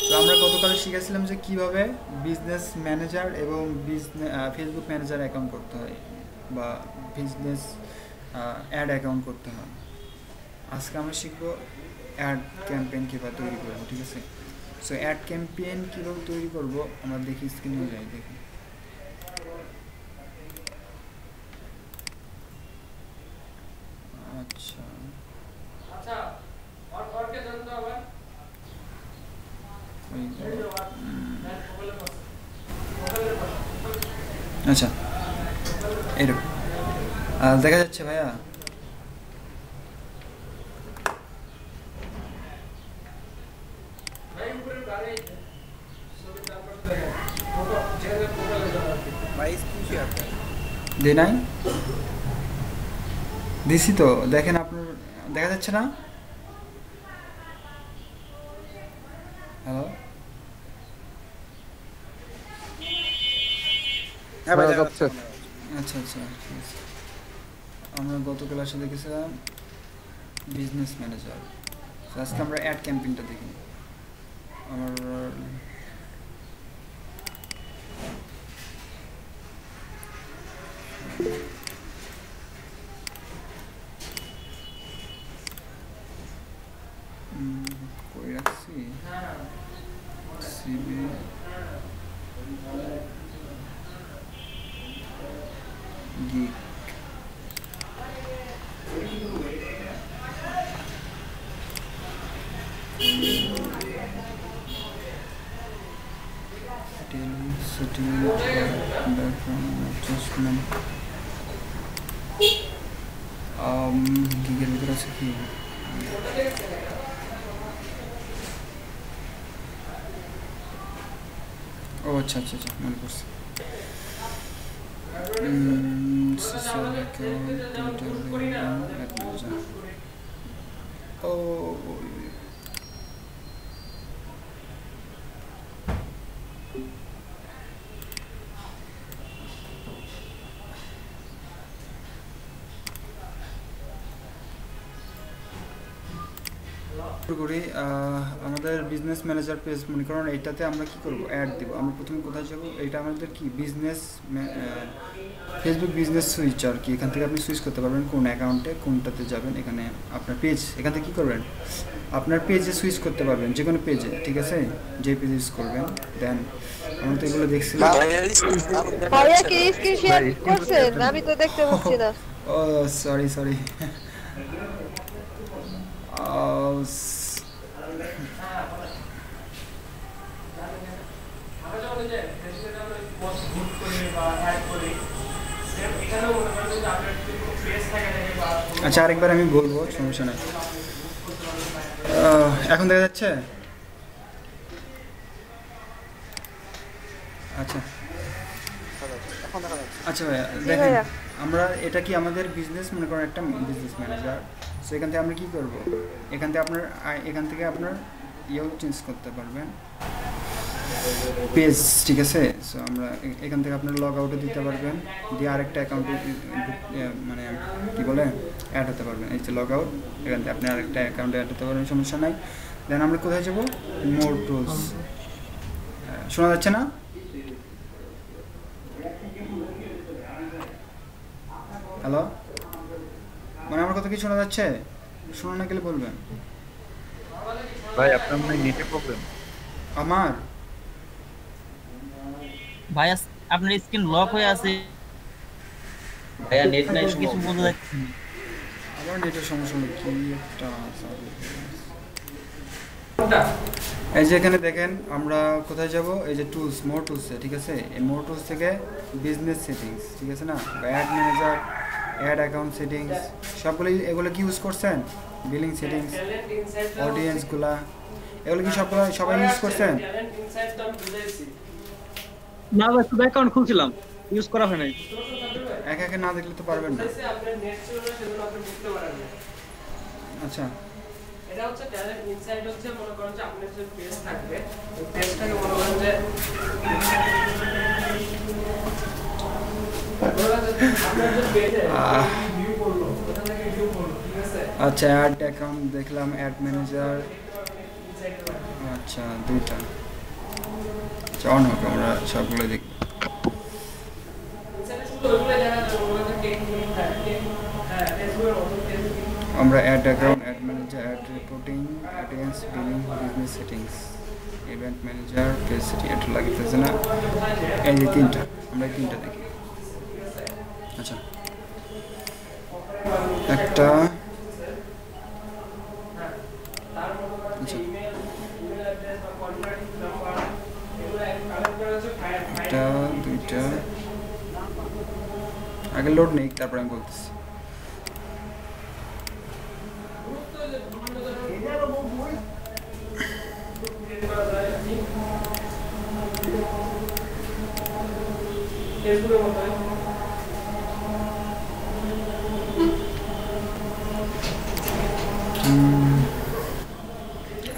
তো আমরা গতকাল শিখেছিলাম যে কিভাবে বিজনেস ম্যানেজার এবং ফেসবুক ম্যানেজার অ্যাকাউন্ট করতে হয় বা বিজনেস অ্যাড অ্যাকাউন্ট করতে হয়। আজকে আমরা শিখবো অ্যাড ক্যাম্পেইন কীভাবে তৈরি করবো, ঠিক আছে? সো অ্যাড ক্যাম্পেইন কীভাবে তৈরি করবো আমরা দেখি, স্ক্রিনে যাই দেখি। আচ্ছা আচ্ছা, এরকম দেখা যাচ্ছে ভাইয়া? দে নাই দিছি তো, দেখেন আপনার দেখা যাচ্ছে না? হ্যালো, যাচ্ছে। আচ্ছা আচ্ছা, ঠিক আছে। আমরা গত ক্লাসে দেখেছিলাম বিজনেস ম্যানেজার, আজকে আমরা অ্যাড ক্যাম্পেইনটা দেখি। আমার কই রাখছি সিবি, গিক, গিগের ভিতরে আছে কি? ও আচ্ছা আচ্ছা আচ্ছা, মনে করছি। ও করি আমাদের বিজনেস ম্যানেজার পেজ, মনে করুন এইটাতে আমরা কি করব, অ্যাড দেব। আমরা প্রথমে কোথায় যাব? এটা আমাদের কি বিজনেস ফেসবুক বিজনেস সুইচ আর কি। এখান থেকে আপনি সুইচ করতে পারবেন কোন অ্যাকাউন্টে কোনটাতে যাবেন। এখানে আপনার পেজ, এখান থেকে কী করবেন, আপনার পেজে সুইচ করতে পারবেন, যে কোনো পেজে, ঠিক আছে? যে পেজ ইউজ করবেন। দেন আমরা তো এগুলো দেখছিলাম। ভাইয়া কি স্ক্রিন শেয়ার করছেন? আমি তো দেখতে পাচ্ছি না। ও সরি সরি। আচ্ছা, আরেকবার আমি বলবো, সমস্যা নাই। এখন দেখা যাচ্ছে? আচ্ছা আচ্ছা ভাইয়া, দেখেন আমরা এটা কি আমাদের বিজনেস, মনে করেন একটা বিজনেস ম্যানেজার। সো এখান থেকে আমরা কী করবো, এখান থেকে আপনার ইয়েও চেঞ্জ করতে পারবেন, পেজ, ঠিক আছে? সো আমরা এখান থেকে আপনার লগ আউটে দিতে পারবেন, দিয়ে আরেকটা অ্যাকাউন্টে মানে কী বলে অ্যাড হতে পারবেন। এই যে লগ আউট, এখান থেকে আপনি আরেকটা অ্যাকাউন্টে অ্যাড হতে পারবেন, সমস্যা নাই। দেন আমরা কোথায় যাবো? মোর টুলস। শোনা যাচ্ছে না? হ্যালো, মানে আমার কথা কি শোনা যাচ্ছে? শোনা না গেলে বলবেন। ভাই আপনার মনে নেটে প্রবলেম। আমার ভাইয়া আপনার স্ক্রিন লক হয়ে আছে ভাইয়া, নেট নাই, কিছু বোঝা যাচ্ছে না। আমার নেটের সমস্যা হলো কি একটা। এই যে এখানে দেখেন আমরা কোথায় যাব, এই যে টুলস, মোর টুলসে, ঠিক আছে? এই মোর টুলস থেকে বিজনেস সেটিংস, ঠিক আছে না, ad manager, ad account settings, সবগুলো এগুলো কি ইউজ করছেন? বিলিং সেটিংস, অডিয়েন্সগুলা, এগুলো কি সবগুলো সবাই ইউজ করছেন? না ভাই, শুধু অ্যাকাউন্ট খুলছিলাম, ইউজ করা হয় নাই। একে একে না দেখলে তো পারবেন না। আচ্ছা, এটা হচ্ছে ট্যালেন্ট ইনসাইট, হচ্ছে মনে করেন যে আপনার যে পেজ থাকবে ওই পেজটাকে মনে করেন যে আপনার যে পেজে ভিউ করলো, ওখান থেকে ভিউ করলো, ঠিক আছে? আচ্ছা, অ্যাড অ্যাকাউন্ট দেখলাম, অ্যাড ম্যানেজার, আচ্ছা দুইটা, আচ্ছা অন হোক, আমরা সবগুলো দেখি। আমরা ad account, ad manager, ad reporting, audience billing, business settings, event manager, page setting, এটা লাগতেছে না। এই যে তিনটা, আমরা এই তিনটা দেখি। আচ্ছা একটা, আচ্ছা একটা দুইটা, আগে লোড নেই তারপর আমি বলতেছি।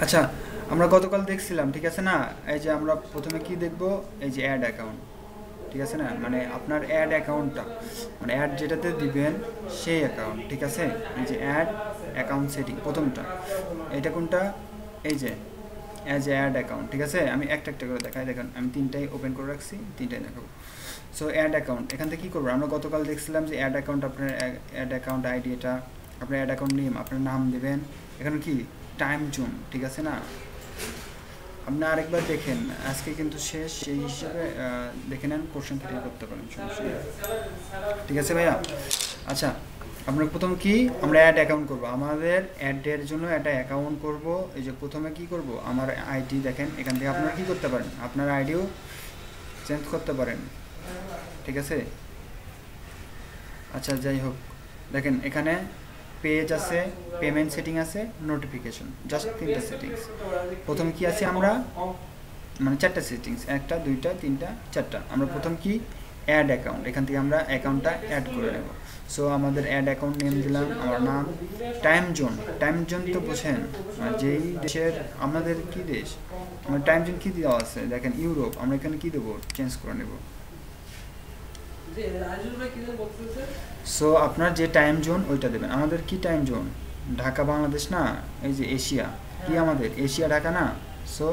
আচ্ছা আমরা গতকাল দেখছিলাম, ঠিক আছে না, এই যে আমরা প্রথমে কি দেখব, এই যে অ্যাড অ্যাকাউন্ট, ঠিক আছে না, মানে আপনার অ্যাড অ্যাকাউন্টটা, মানে অ্যাড যেটাতে দিবেন সেই অ্যাকাউন্ট, ঠিক আছে। এই যে অ্যাড অ্যাকাউন্ট সেটিং প্রথমটা, এটা কোনটা, এই যে অ্যাজ অ্যাড অ্যাকাউন্ট, ঠিক আছে। আমি একটা একটা করে দেখাই, দেখেন আমি তিনটাই ওপেন করে রাখছি, তিনটাই দেখাবো। সো অ্যাড অ্যাকাউন্ট, এখান থেকে কী করবো, আমরা গতকাল দেখছিলাম যে অ্যাড অ্যাকাউন্ট, আপনার অ্যাড অ্যাকাউন্ট আইডি, এটা আপনার অ্যাড অ্যাকাউন্ট নেম, আপনার নাম দেবেন, এখানে কি টাইম জোন, ঠিক আছে না। আপনি আরেকবার দেখেন, আজকে কিন্তু শেষ, সেই হিসাবে দেখে নেন, কোশ্চেন ক্লিয়ার করতে পারেন, সমস্যা নেই, ঠিক আছে ভাইয়া। আচ্ছা আমরা প্রথম কি, আমরা অ্যাড অ্যাকাউন্ট করব, আমাদের অ্যাডের জন্য একটা অ্যাকাউন্ট করব। এই যে প্রথমে কি করব, আমার আইডি দেখেন, এখান থেকে আপনারা কি করতে পারেন, আপনার আইডিও চেঞ্জ করতে পারেন, ঠিক আছে। আচ্ছা যাই হোক, দেখেন এখানে পেজ আছে, পেমেন্ট সেটিং আছে, নোটিফিকেশন, জাস্ট তিনটা সেটিংস। প্রথম কি আছে, আমরা মানে চারটা সেটিংস, একটা দুইটা তিনটা চারটা। আমরা প্রথম কি অ্যাড অ্যাকাউন্ট, এখান থেকে আমরা অ্যাকাউন্টটা অ্যাড করে নেব। সো আমাদের অ্যাড অ্যাকাউন্ট নেম দিলাম, আমার নাম, টাইম জোন, টাইম জোন তো বোঝেন, যেই দেশের, আমাদের কি দেশ, আমার টাইম জোন কী দেওয়া আছে দেখেন, ইউরোপ, আমরা এখানে কী দেবো, চেঞ্জ করে নেব। সো আপনার যে টাইম জোন ওইটা দেবেন। আমাদের কি টাইম জোন, ঢাকা বাংলাদেশ না, এই যে এশিয়া, কি আমাদের এশিয়া ঢাকা না। সো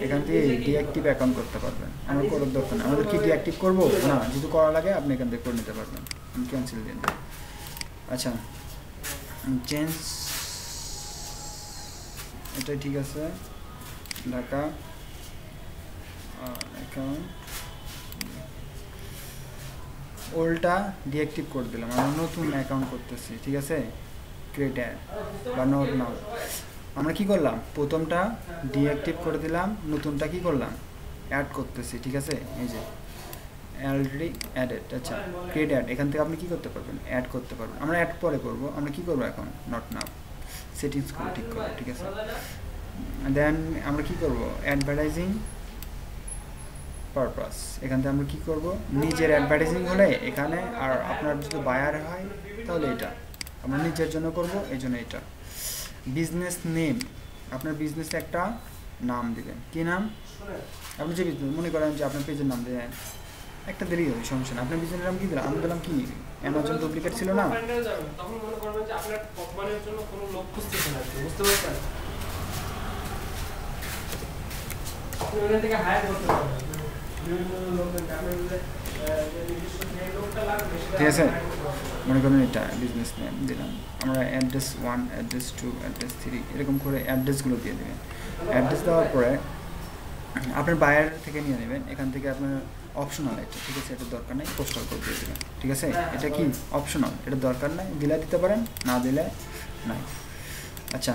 এখান থেকে ডিঅ্যাক্টিভ অ্যাকাউন্ট করতে পারবেন, আমার করার দরকার নেই। আমাদের কি ডিঅ্যাক্টিভ করবো না, যদি করা লাগে আপনি এখান থেকে করে নিতে পারবেন, আমি ক্যান্সেল দিয়ে দেব। আচ্ছা চেঞ্জ, এটাই ঠিক আছে, ঢাকা অ্যাকাউন্ট, ওল্ডটা ডিঅ্যাক্টিভ করে দিলাম, আমরা নতুন অ্যাকাউন্ট করতেছি, ঠিক আছে। ক্রিয়েট অ্যাড বা নট নাও, আমরা কি করলাম, প্রথমটা ডিঅ্যাক্টিভ করে দিলাম, নতুনটা কি করলাম, অ্যাড করতেছি, ঠিক আছে। এই যে অলরেডি অ্যাডেড, আচ্ছা ক্রিয়েট অ্যাড, এখান থেকে আপনি কি করতে পারবেন, অ্যাড করতে পারবেন। আমরা অ্যাড পরে করব, আমরা কি করব এখন, নট নাও, সেটিংস করে ঠিক করবো, ঠিক আছে। দেন আমরা কি করব, অ্যাডভার্টাইজিং পারপাস, এখান থেকে আমরা কি করব, নিজের অ্যাডভার্টাইজিং হলে এখানে, আর আপনার যদি বায়ার হয় তাহলে এটা আমরা নিজের জন্য করব, এই জন্য এটা। বিজনেস নেম, আপনার বিজনেসে একটা নাম দিবেন, কি নাম, আপনি যে বিজনেস মনে করেন যে আপনার পেজের নাম দেবেন, একটা দেরি হবে, সমস্যা না। আপনার বিজনেসের নাম কি দিলাম, আমি দিলাম কি, অ্যামাজন ডুপ্লিকেট ছিল না, তখন মনে করবেন যে আপনার কোম্পানির জন্য কোনো লোক খুঁজতেছেন, বুঝতে পারছেন, আপনি ওখান থেকে হায়ার করতে পারবেন বিভিন্ন লোকদের, আপনার ঠিক আছে। মনে করেন এটা বিজনেস নেম দিলাম, আমরা অ্যাড্রেস 1, অ্যাড্রেস 2, অ্যাড্রেস 3 এরকম করে অ্যাড্রেসগুলো দিয়ে দেবেন। অ্যাড্রেস দেওয়ার পরে আপনার বায়ার থেকে নিয়ে নেবেন, এখান থেকে আপনার অপশনাল এটা, ঠিক আছে, এটা দরকার নেই, পোস্টাল কোড দিয়ে দেবেন, ঠিক আছে। এটা কি অপশনাল, এটা দরকার নাই, দিলে দিতে পারেন, না দিলে নাই। আচ্ছা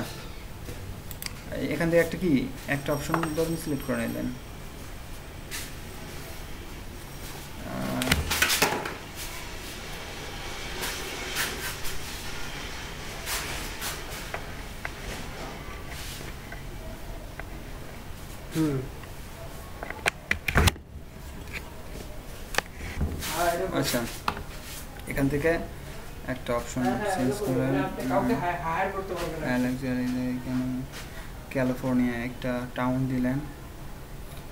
এখান থেকে একটা কি, একটা অপশন ধরুন সিলেক্ট করে নিলেন, আচ্ছা এখান থেকে একটা অপশন চেঞ্জ করে, ক্যালিফোর্নিয়া একটা টাউন দিলেন,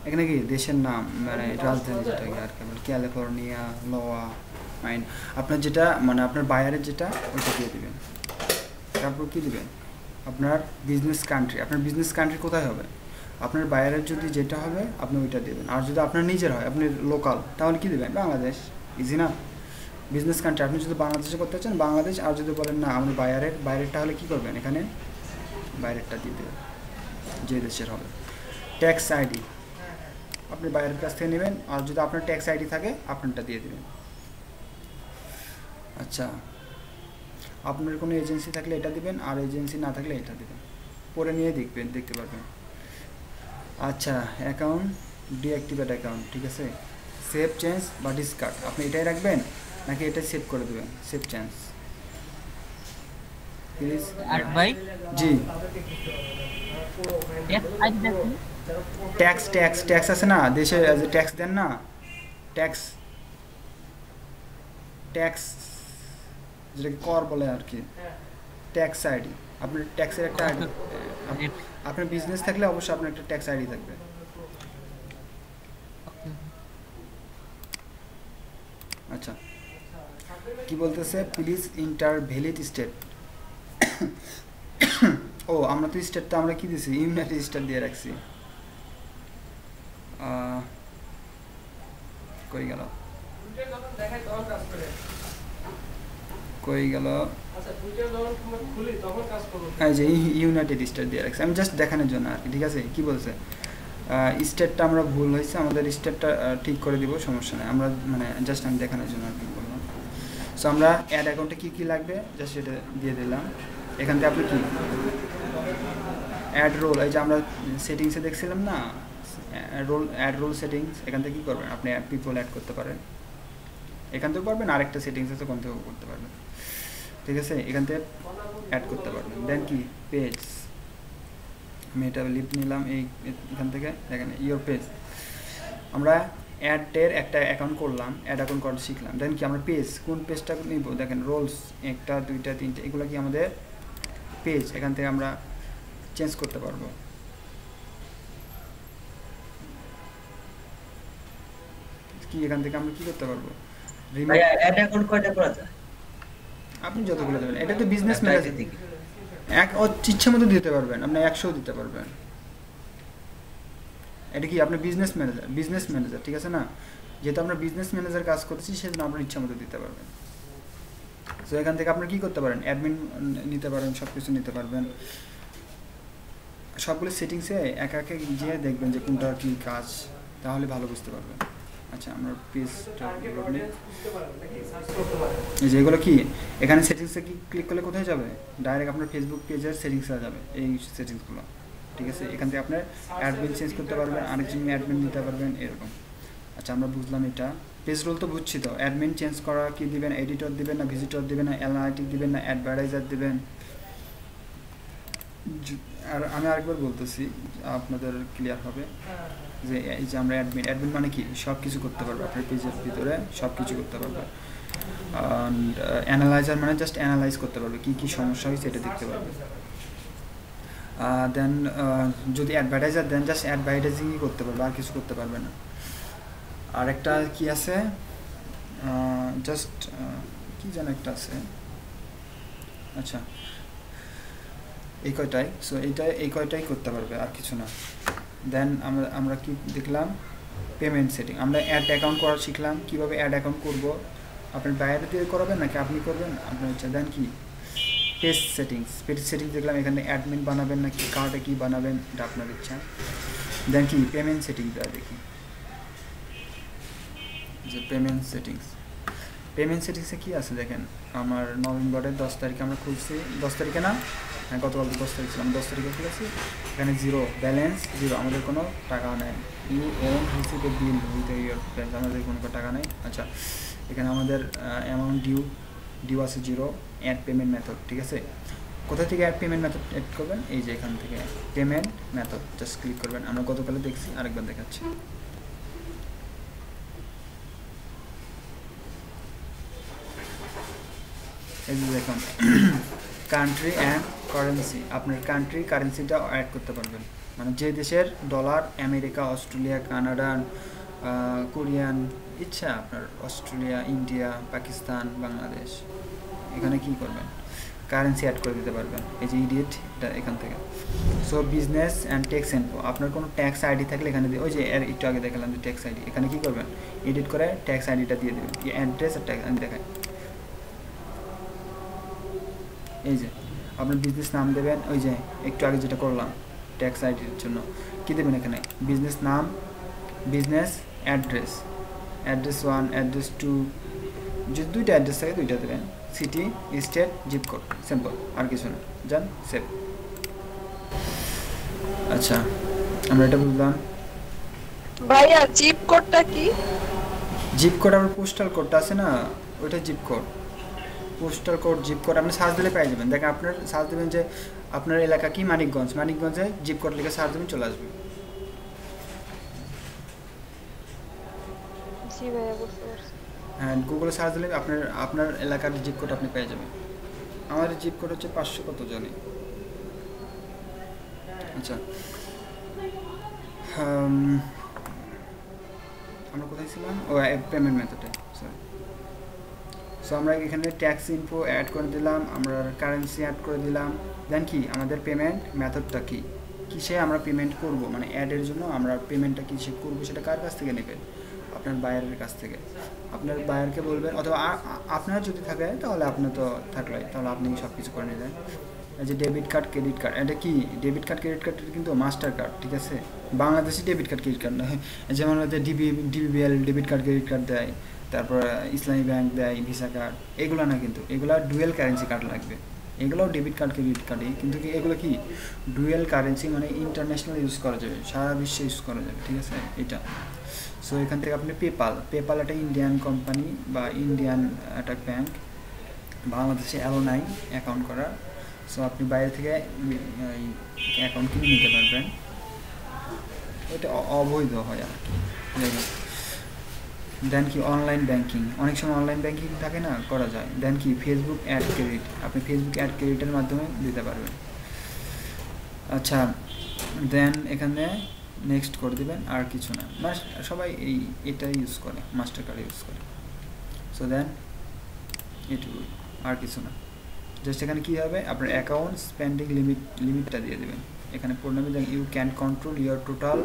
এখানে কি দেশের নাম, মানে রাজধানী যেটা আর কি, ক্যালিফোর্নিয়া, লোয়া মাইন, আপনার যেটা মানে আপনার বায়ারের যেটা ওইটা দিয়ে দেবেন। তারপর কি দেবেন, আপনার বিজনেস কান্ট্রি, আপনার বিজনেস কান্ট্রি কোথায় হবে, আপনার বাইরের যদি যেটা হবে আপনি ওইটা দেবেন, আর যদি আপনার নিজের হয় আপনি লোকাল তাহলে কি দেবেন, বাংলাদেশ। ইজি না? বিজনেস কান্ট্রি আপনি যদি বাংলাদেশে করতে চান বাংলাদেশ, আর যদি বলেন না আপনি বাইরেরটা হলে কী করবেন, এখানে বাইরেরটা দিয়ে দেবেন যে দেশের হবে। ট্যাক্স আইডি আপনি বাইরের কাছ থেকে নেবেন, আর যদি আপনার ট্যাক্স আইডি থাকে আপনারটা দিয়ে দেবেন। আচ্ছা, আপনার কোনো এজেন্সি থাকলে এটা দিবেন, আর এজেন্সি না থাকলে এটা দিবেন, পরে নিয়ে দেখতে পারবেন। আচ্ছা, অ্যাকাউন্ট ডিঅ্যাক্টিভেট অ্যাকাউন্ট, ঠিক আছে। সেভ চেঞ্জ বা ডিসকার্ড আপনি এটাই রাখবেন নাকি এটা সেভ করে দেবেন, সেভ চেঞ্জ প্লিজ। আর ভাই জি, ট্যাক্স আছে না দেশে, যে ট্যাক্স দেন না, ট্যাক্স যেটাকে কর বলে আর কি, ট্যাক্স আইডি। আপনার ট্যাক্সের একটা আইডি, আপনার বিজনেস থাকলে অবশ্যই আপনার একটা ট্যাক্স আইডি থাকবে। আচ্ছা, কি বলতেছে, প্লিজ ইন্টার ভ্যালিড স্টেট। ও আমরা তো স্টেটটা আমরা কি দিছি, ইউনাইটেড স্টেট দিয়ে রাখছি। কই গেল এই যে ইউনাইটেড স্টেট দিয়ে রাখছি, আমি জাস্ট দেখানোর জন্য আর কি, ঠিক আছে। কি বলছে, স্টেটটা আমরা ভুল হয়েছে, আমাদের স্টেটটা ঠিক করে দিব, সমস্যা নেই, আমরা মানে জাস্ট আমি দেখানোর জন্য আর কি বললাম। সো আমরা অ্যাড অ্যাকাউন্টে কী কী লাগবে জাস্ট সেটা দিয়ে দিলাম। এখান থেকে আপনি কি অ্যাড রোল, এই যে আমরা সেটিংসে দেখছিলাম না অ্যাড রোল সেটিংস, এখান থেকে কী করবেন আপনি অ্যাড পিপল অ্যাড করতে পারেন, এখান থেকেও পারবেন, আরেকটা সেটিংস আছে ওখান থেকেও করতে পারবেন, ঠিক আছে। এখান থেকে অ্যাড করতে পারবেন। দেন কি পেজ, আমি এটা লিপ নিলাম এখান থেকে, দেখেন ইয়োর পেজ, আমরা অ্যাডের একটা অ্যাকাউন্ট করলাম, অ্যাড অ্যাকাউন্ট করা শিখলাম। দেন কি আমরা পেজ, কোন পেজটা নিব, দেখেন রোলস 1টা 2টা 3টা, এগুলো কি আমাদের পেজ, এখান থেকে আমরা চেঞ্জ করতে পারবো। কি এখান থেকে আমরা কি করতে পারবো, অ্যাড অ্যাকাউন্ট কয়টা করা যায়, আপনি যতগুলো দেবেন, এটা তো বিজনেস ম্যানেজার ইচ্ছা মতো দিতে পারবেন, আপনি 100 দিতে পারবেন। এটা কি আপনার বিজনেস ম্যানেজার, ঠিক আছে না, যেহেতু আমরা বিজনেস ম্যানেজার কাজ করছি সেজন্য আপনার ইচ্ছা মতো দিতে পারবেন। সো এখান থেকে আপনি কি করতে পারেন, অ্যাডমিন নিতে পারেন, সব কিছু নিতে পারবেন। সবগুলো সেটিংসে একা একা গিয়ে দেখবেন যে কোনটা কি কাজ, তাহলে ভালো বুঝতে পারবেন। আচ্ছা, আমরা পেজটা যেগুলো কি এখানে সেটিংসে কি ক্লিক করলে কোথায় যাবে, ডাইরেক্ট আপনার ফেসবুক পেজের সেটিংসে যাবে, এই সেটিংসগুলো, ঠিক আছে। এখান থেকে আপনার অ্যাডমিন চেঞ্জ করতে পারবেন, আরেকজন অ্যাডমিন নিতে পারবেন, এরকম। আচ্ছা, আমরা বুঝলাম এটা। পেজ রোল তো বুঝছি, তো অ্যাডমিন চেঞ্জ করা কি দিবেন, এডিটর দিবেন না ভিজিটর দিবেন না অ্যানালিটিক দিবেন না অ্যাডভার্টাইজার দিবেন। আর আমি আরেকবার বলতেছি আপনাদের ক্লিয়ার হবে যে এই যে আমরা অ্যাডমিন মানে কি, সব কিছু করতে পারবে আপনার পেজের ভিতরে, সব কিছু করতে পারবে। অ্যান্ড অ্যানালাইজার মানে জাস্ট অ্যানালাইজ করতে পারবে, কী কী সমস্যা হয়েছে এটা দেখতে পারবে। দেন যদি অ্যাডভার্টাইজার দেন, জাস্ট অ্যাডভার্টাইজিংই করতে পারবে, আর কিছু করতে পারবে না। আর একটা কি আছে, জাস্ট কি যেন একটা আছে, আচ্ছা এই কয়টাই। সো এই কয়টাই করতে পারবে, আর কিছু না। দেন আমরা কি দেখলাম, পেমেন্ট সেটিং, আমরা অ্যাড অ্যাকাউন্ট করা শিখলাম, কীভাবে অ্যাড অ্যাকাউন্ট করবো, আপনার বাইরে দিয়ে করাবেন নাকি আপনি করবেন আপনার ইচ্ছা। দেন কি পেজ সেটিংস দেখলাম, এখানে অ্যাডমিন বানাবেন নাকি কার্ডে কি বানাবেন এটা আপনার ইচ্ছা। দেন কি পেমেন্ট সেটিংসটা দেখি, যে পেমেন্ট সেটিংসে কী আছে দেখেন, আমার নভেম্বরের 10 তারিখে আমরা খুলছি, 10 তারিখে না, হ্যাঁ গতকাল 10 তারিখ ছিল, আমরা 10 তারিখে খুলেছি। এখানে জিরো ব্যালেন্স, জিরো, আমাদের কোনো টাকা নেই। You won't receive a bill with your balance, আমাদের কোনো টাকা নেই। আচ্ছা, এখানে আমাদের অ্যামাউন্ট ডিউ আছে 0, অ্যাড পেমেন্ট মেথড, ঠিক আছে। কোথা থেকে অ্যাড পেমেন্ট মেথড অ্যাড করবেন, এই যে এখান থেকে পেমেন্ট মেথড জাস্ট ক্লিক করবেন। আমরা গতকালে দেখছি, আরেকবার দেখাচ্ছি। এই যে দেখুন কান্ট্রি অ্যান্ড কারেন্সি, আপনার কান্ট্রি কারেন্সিটা অ্যাড করতে পারবেন, মানে যে দেশের dollar, America, Australia, Canada, Korean, ইচ্ছা আপনার, অস্ট্রেলিয়া, ইন্ডিয়া, পাকিস্তান, বাংলাদেশ, এখানে কি করবেন কারেন্সি অ্যাড করে দিতে পারবেন, এই যে ইডিয়েট এটা এখান থেকে। So business and tax info, আপনার কোনো ট্যাক্স আইডি থাকলে এখানে দিয়ে, ওই যে একটু আগে দেখালাম যে ট্যাক্স আইডি, এখানে কী করবেন এডিট করে ট্যাক্স আইডিটা দিয়ে দেবেন, কি অ্যাড্রেস আর ট্যাক্স আইডি দেখায়। এই যে আপনার বিজনেস নাম দেবেন, ওই যে একটু আগে যেটা করলাম ট্যাক্স আইডির জন্য কী দেবেন এখানে বিজনেস নাম, বিজনেস অ্যাড্রেস, অ্যাড্রেস 1 অ্যাড্রেস 2, যদি দুইটা অ্যাড্রেস থাকে দুইটা দেবেন, city state zip code, simple আর কিছু না, যান সেভ। আচ্ছা আমরা এটা বুঝলাম। ভাইয়া জিপ কোডটা কি? জিপ কোড আমার পোস্টাল কোডটা আছে না, ওইটা zip code, postal code zip code আপনি সার্চ দিলে পেয়ে যাবেন। দেখেন আপনার সার্চ দেবেন যে আপনার এলাকা কি, মানিকগঞ্জ, মানিকগঞ্জে জিপ কোড লিখে সার্চ দেবেন চলে আসবে। জি ভাইয়া বুঝতে পারছি। হ্যাঁ গুগলে সার্চ দিলে আপনার আপনার এলাকার জিপ কোড আপনি পেয়ে যাবেন। আমার জিপ কোড হচ্ছে 500 কত জানি। আচ্ছা আমরা কোথায় ছিলাম, ও পেমেন্ট মেথডে, সরি। সো আমরা এখানে ট্যাক্স ইনফো অ্যাড করে দিলাম, আমরা কারেন্সি অ্যাড করে দিলাম, দেন কি আমাদের পেমেন্ট মেথডটা কি, কিসে আমরা পেমেন্ট করব, মানে অ্যাডের জন্য আমরা পেমেন্টটা কিসে করব, সেটা কার কাছ থেকে নেবেন, আপনার বায়ারের কাছ থেকে। আপনার বায়ারকে বলবেন, অথবা আপনার যদি থাকে তাহলে আপনার তো থাকলে তাহলে আপনি সব কিছু করে নিলেন। এই যে ডেবিট কার্ড ক্রেডিট কার্ড, এটা কি ডেবিট কার্ড ক্রেডিট কার্ড কিন্তু মাস্টার কার্ড, ঠিক আছে, Bangladeshi debit card credit card নয়, যেমন হচ্ছে DBBL debit card credit card দেয়, তারপর ইসলামী ব্যাংক দেয় ভিসা কার্ড, এগুলো না, কিন্তু এগুলো ডুয়েল কারেন্সি কার্ড লাগবে। এগুলোও ডেবিট কার্ড ক্রেডিট কার্ডই, কিন্তু কি এগুলো কি ডুয়েল কারেন্সি, মানে ইন্টারন্যাশনাল ইউজ করা যাবে, সারা বিশ্বে ইউজ করা যাবে, ঠিক আছে এটা। সো এখান থেকে আপনি পেপাল একটা ইন্ডিয়ান কোম্পানি বা ইন্ডিয়ান একটা ব্যাংক, বাংলাদেশে অ্যালো নাই অ্যাকাউন্ট করা। সো আপনি বাইরে থেকে অ্যাকাউন্ট কিনে নিতে পারবেন, এটা অবৈধ হয় আর কি। দেন কি অনলাইন ব্যাংকিং, অনেক সময় অনলাইন ব্যাংকিং থাকে না, করা যায়। দেন কি ফেসবুক অ্যাড ক্রেডিট, আপনি ফেসবুক অ্যাড ক্রেডিটের মাধ্যমে দিতে পারবেন। আচ্ছা দেন এখানে নেক্সট করে দেবেন, আর কিছু না, সবাই এটা ইউজ করে, মাস্টার কার্ড ইউজ করে। সো দেন এটুকু, আর কিছু না। জাস্ট এখানে কী হবে, আপনার অ্যাকাউন্ট স্পেন্ডিং লিমিটটা দিয়ে দেবেন। এখানে পড়নামে then you can control your total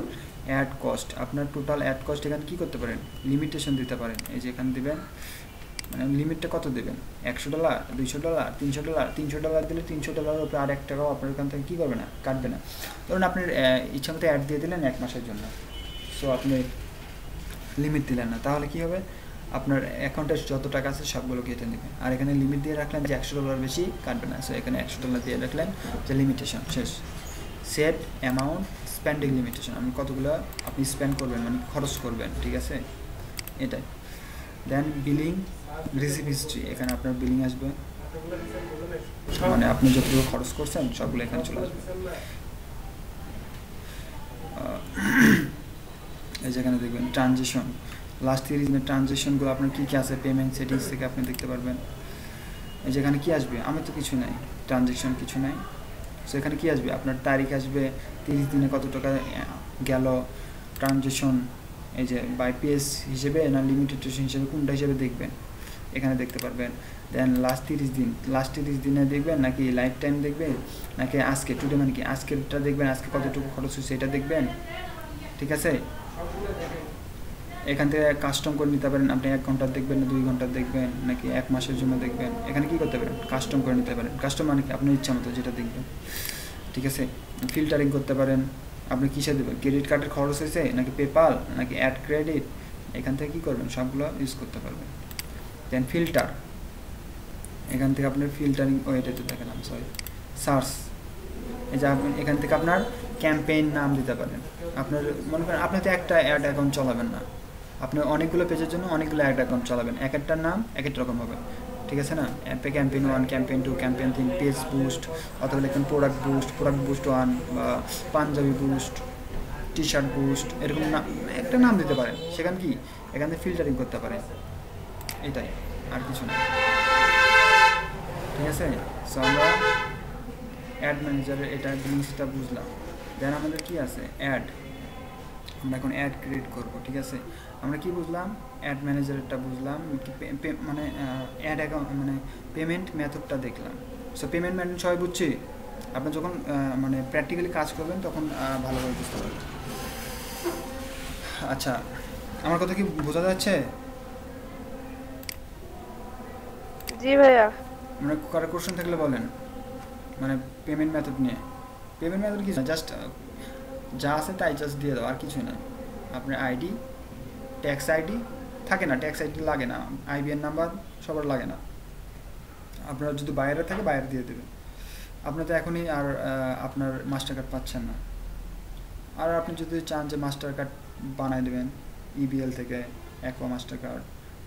ad cost, আপনার টোটাল অ্যাড কস্ট এখানে কী করতে পারেন, লিমিটেশন দিতে পারেন। এই যে এখানে দেবেন, মানে লিমিটটা কত দেবেন, $100, $200, $300, $300 দিলে $300 উপরে আর $1 আপনার এখান থেকে কী করবে না, কাটবে না। ধরুন আপনার ইচ্ছা মতো অ্যাড দিয়ে দিলেন 1 মাসের জন্য, সো আপনি লিমিট দিলেন না, তাহলে কী হবে, আপনার অ্যাকাউন্টে যত টাকা আছে সবগুলো কেটে নেবে। আর এখানে লিমিট দিয়ে রাখলেন যে $100 বেশি কাটবে না, সো এখানে $100 দিয়ে রাখলেন যে লিমিটেশন শেষ। সেট অ্যামাউন্ট স্পেন্ডিং লিমিটেশন, আপনি কতগুলো আপনি স্পেন্ড করবেন, মানে খরচ করবেন, ঠিক আছে এটাই। দেন বিলিং রিসিভ হিস্ট্রি, এখানে আপনার বিলিং আসবে, মানে আপনি যতগুলো খরচ করছেন সবগুলো এখানে চলে আসবে। এই যেখানে দেখবেন ট্রানজেকশন, লাস্ট 30 দিনের ট্রানজেকশনগুলো আপনার কী কী আছে, পেমেন্ট সেটিংস থেকে আপনি দেখতে পারবেন। এই যেখানে কী আসবে, আমি তো কিছু নাই, ট্রানজেকশন কিছু নাই। সো এখানে কী আসবে, আপনার তারিখ আসবে, 30 দিনে কত টাকা গেল ট্রানজেকশন, এই যে বাই পেজ হিসেবে না লিমিটেশন হিসেবে কোনটা হিসেবে দেখবেন এখানে দেখতে পারবেন। দেন লাস্ট 30 দিনে দেখবেন, নাকি লাইফ টাইম দেখবেন, নাকি আজকে টুডে মানে কি আজকেরটা দেখবেন, আজকে কতটুকু খরচ হচ্ছে এটা দেখবেন, ঠিক আছে। এখান থেকে কাস্টম করে নিতে পারেন, আপনি 1 ঘন্টা দেখবেন না 2 ঘন্টা দেখবেন, নাকি 1 মাসের জন্য দেখবেন, এখানে কী করতে পারেন, কাস্টম করে নিতে পারেন। কাস্টম মানে কি আপনার ইচ্ছা মতো যেটা দেখবেন, ঠিক আছে। ফিল্টারিং করতে পারেন, আপনি কিসে দেবেন, ক্রেডিট কার্ডের খরচ হয়েছে নাকি পেপাল নাকি অ্যাড ক্রেডিট, এখান থেকে কী করবেন সবগুলো ইউজ করতে পারবেন। দেন ফিল্টার, এখান থেকে আপনার ফিল্টারিং, এটা তো দেখালাম সরি, সার্চ, এই যে আপনি এখান থেকে আপনার ক্যাম্পেইন নাম দিতে পারেন। আপনার মনে করেন আপনি তো একটা অ্যাড অ্যাকাউন্ট চালাবেন না, আপনি অনেকগুলো পেজের জন্য অনেকগুলো অ্যাড অ্যাকাউন্ট চালাবেন, এক একটার নাম এক এক রকম হবে, ঠিক আছে না। Campaign 1, campaign 2, campaign 3, page boost, অথবা লিখুন প্রোডাক্ট বুস্ট 1, বা Punjabi boost, T shirt boost, এরকম না একটা নাম দিতে পারেন। সেখানে কি এখান থেকে ফিল্টারিং করতে পারেন, এটাই আর কিছু না, ঠিক আছে। সো আমরা অ্যাড ম্যানেজারের এটা জিনিসটা বুঝলাম। দেন আমাদের কি আছে, অ্যাড, আমরা এখন অ্যাড ক্রিয়েট করব, ঠিক আছে। আমরা কি বুঝলাম, অ্যাড ম্যানেজারটা বুঝলাম, মানে অ্যাড অ্যাকাউন্ট মানে পেমেন্ট মেথডটা দেখলাম। সো পেমেন্ট মেথড সবাই বুঝছি। আপনি যখন মানে প্র্যাকটিক্যালি কাজ করবেন তখন ভালোভাবে বুঝতে পারবেন। আচ্ছা, আমার কথা কি বোঝা যাচ্ছে? জি ভাইয়া। মানে কারো কোশ্চেন থাকলে বলেন, মানে পেমেন্ট মেথড নিয়ে। পেমেন্ট মেথড কি, জাস্ট যা আছে তাই জাস্ট দিয়ে দাও, আর কিছুই না। আপনার আইডি, ট্যাক্স আইডি থাকে না, ট্যাক্স আইডি লাগে না, আইবিএন নাম্বার সবার লাগে না। আপনার যদি বাইরে থাকে বাইরে দিয়ে দেবেন। আপনার তো এখনই আর আপনার মাস্টার কার্ড পাচ্ছেন না। আর আপনি যদি চান যে মাস্টার কার্ড বানায় দেবেন ইবিএল থেকে, অ্যাকোয়া মাস্টার কার্ড